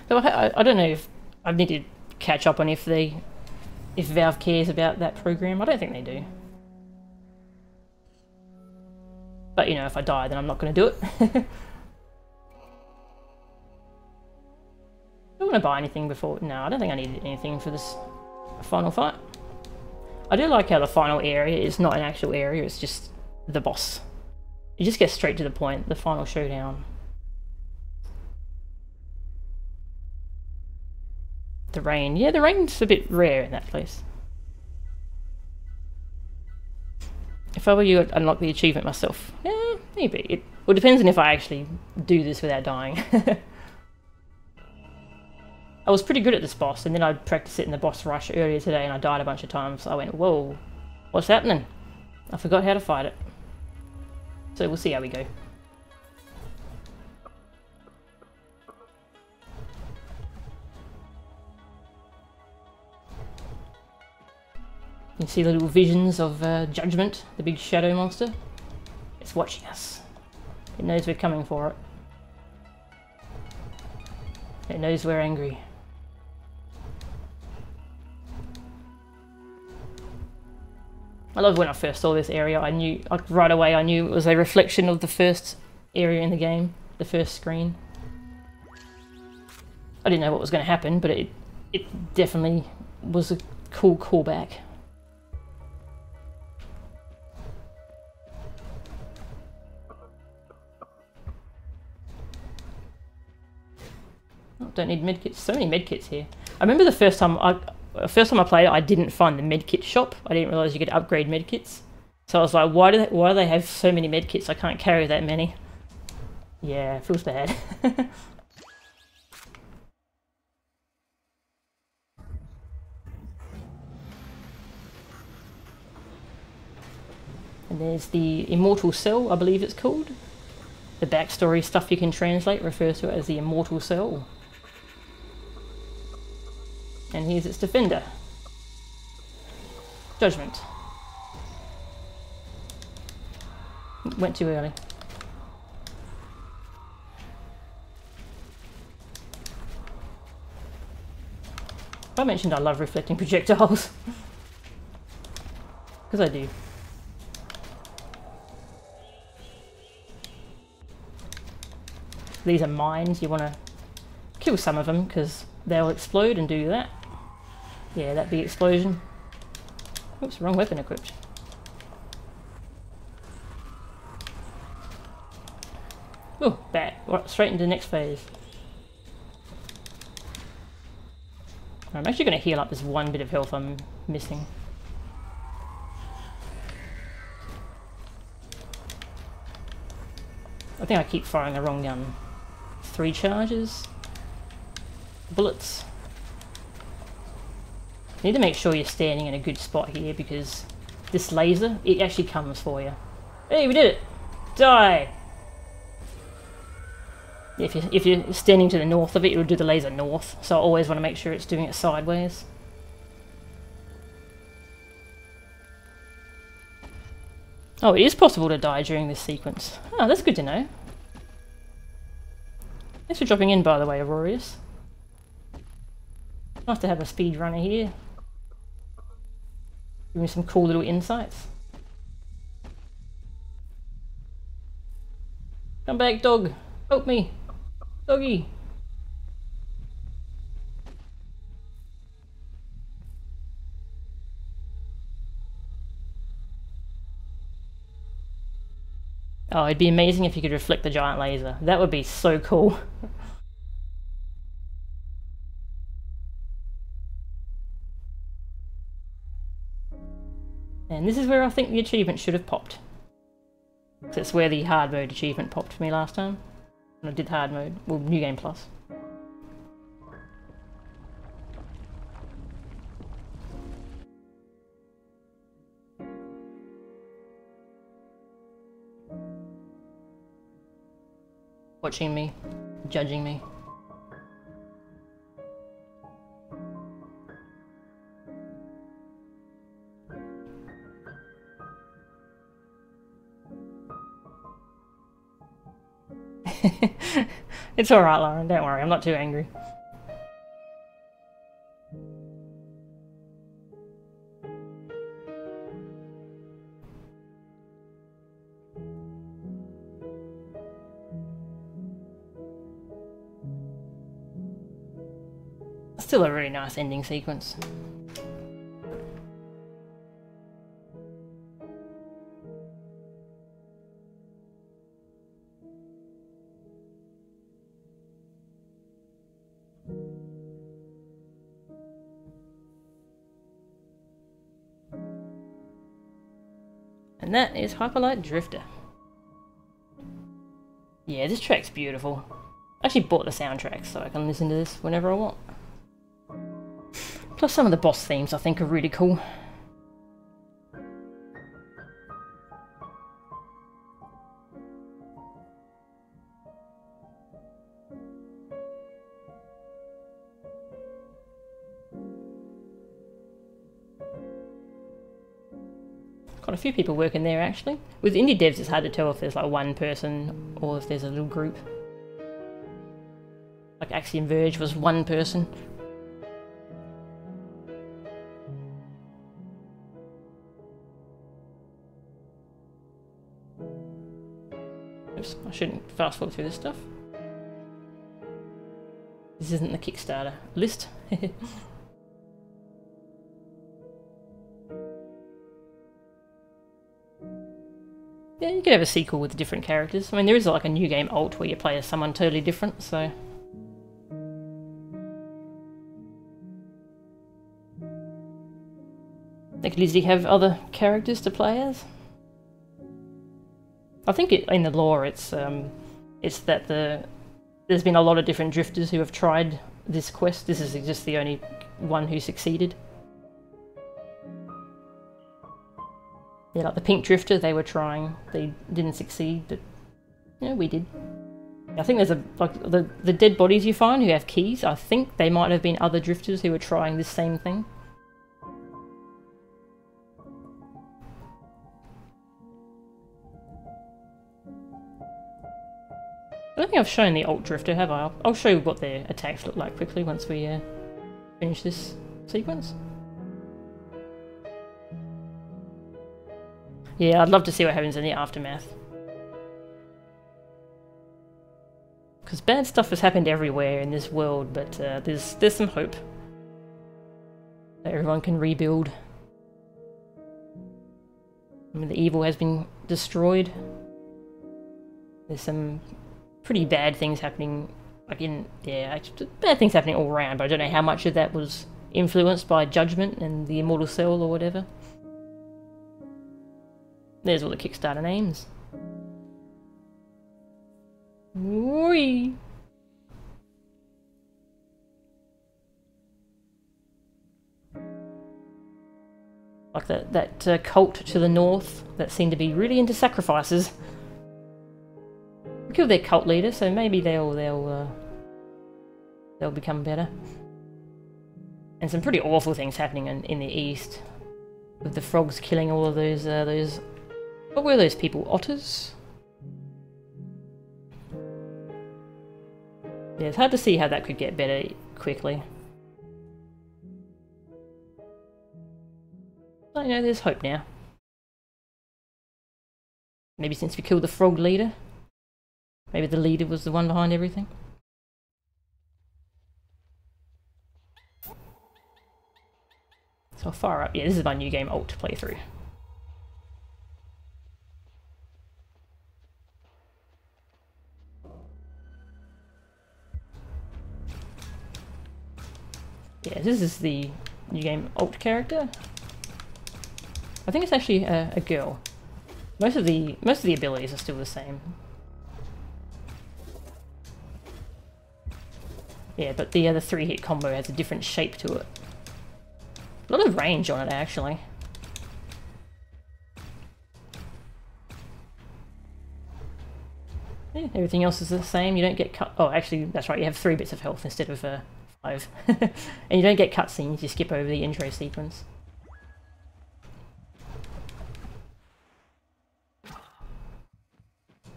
So I don't know if I need to catch up on if Valve cares about that program. I don't think they do. But you know, if I die, then I'm not going to do it. Do I want to buy anything before? No, I don't think I need anything for this final fight. I do like how the final area is not an actual area, it's just the boss. You just get straight to the point, the final showdown. The rain. Yeah, the rain's a bit rare in that place. If I were you, I'd unlock the achievement myself. Yeah, maybe. Well, it depends on if I actually do this without dying. I was pretty good at this boss, and then I practiced it in the boss rush earlier today, and I died a bunch of times. I went, whoa, what's happening? I forgot how to fight it. So we'll see how we go. You can see the little visions of Judgment, the big shadow monster. It's watching us. It knows we're coming for it. It knows we're angry. I love when I first saw this area, I knew, like, right away I knew it was a reflection of the first area in the game, the first screen. I didn't know what was going to happen, but it definitely was a cool callback. Oh, don't need medkits. So many medkits here. I remember the first time I played it, I didn't find the medkit shop. I didn't realise you could upgrade medkits. So I was like, why do they have so many medkits? I can't carry that many. Yeah, it feels bad. And there's the Immortal Cell, I believe it's called. The backstory stuff you can translate refers to it as the Immortal Cell. And here's its defender. Judgment. Went too early. I mentioned I love reflecting projectiles. Because I do. These are mines, you want to kill some of them because they'll explode and do that. Yeah, that big explosion. Oops, wrong weapon equipped. Oh, back. Right, straight into the next phase. I'm actually going to heal up this one bit of health I'm missing. I think I keep firing the wrong gun. 3 charges. Bullets. You need to make sure you're standing in a good spot here because this laser, it actually comes for you. Hey, we did it! Die! If you're standing to the north of it, it'll do the laser north, so I always want to make sure it's doing it sideways. Oh, it is possible to die during this sequence. Oh, that's good to know. Thanks for dropping in, by the way, Aurorius. Nice to have a speedrunner here. Give me some cool little insights. Come back, dog. Help me. Doggy. Oh, it'd be amazing if you could reflect the giant laser. That would be so cool. And this is where I think the achievement should have popped. That's where the hard mode achievement popped for me last time. When I did hard mode, well, New Game Plus. Watching me, judging me. It's alright, Lauren, don't worry, I'm not too angry. Still a really nice ending sequence. And that is Hyperlight Drifter. Yeah, this track's beautiful. I actually bought the soundtrack so I can listen to this whenever I want. Plus some of the boss themes I think are really cool. Quite a few people working there actually. With indie devs it's hard to tell if there's like one person or if there's a little group. Like Axiom Verge was one person. Oops, I shouldn't fast forward through this stuff. This isn't the Kickstarter list. Yeah, you could have a sequel with different characters. I mean, there is like a New Game alt where you play as someone totally different, so... They could easily have other characters to play as. I think in the lore it's that there's been a lot of different drifters who have tried this quest. This is just the only one who succeeded. Yeah, like the Pink Drifter, they were trying. They didn't succeed, but yeah, we did. I think there's like the dead bodies you find who have keys. I think they might have been other drifters who were trying this same thing. I don't think I've shown the Alt Drifter, have I? I'll show you what their attacks look like quickly once we finish this sequence. Yeah, I'd love to see what happens in the aftermath. Because bad stuff has happened everywhere in this world, but there's some hope that everyone can rebuild. I mean, the evil has been destroyed. There's some pretty bad things happening, like bad things happening all around, but I don't know how much of that was influenced by Judgment and the Immortal Cell or whatever. There's all the Kickstarter names. Whee! Like that cult to the north that seemed to be really into sacrifices. We killed their cult leader, so maybe they'll become better. And some pretty awful things happening in the east, with the frogs killing all of those. What were those people? Otters? Yeah, it's hard to see how that could get better quickly. But, you know, there's hope now. Maybe since we killed the frog leader. Maybe the leader was the one behind everything. So I'll fire up. Yeah, this is my New Game alt playthrough. Yeah, this is the new game alt character. I think it's actually a girl. Most of the abilities are still the same. Yeah, but the other 3-hit combo has a different shape to it. A lot of range on it, actually. Yeah, everything else is the same. You don't get cut. Oh, actually, that's right. You have 3 bits of health instead of 5. And you don't get cutscenes. You skip over the intro sequence.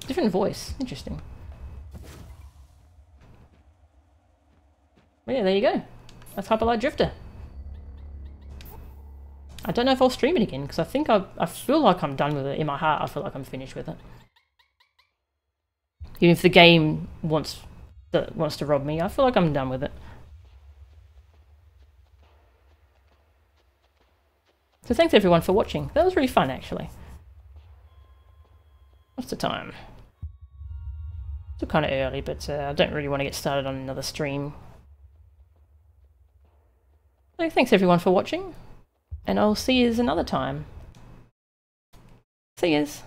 Different voice. Interesting. Well, yeah, there you go. That's Hyper Light Drifter. I don't know if I'll stream it again, because I think I feel like I'm done with it. In my heart, I feel like I'm finished with it. Even if the game wants to rob me, I feel like I'm done with it. So thanks everyone for watching. That was really fun, actually. What's the time? Still kind of early, but I don't really want to get started on another stream. So thanks everyone for watching, and I'll see yous another time. See yous.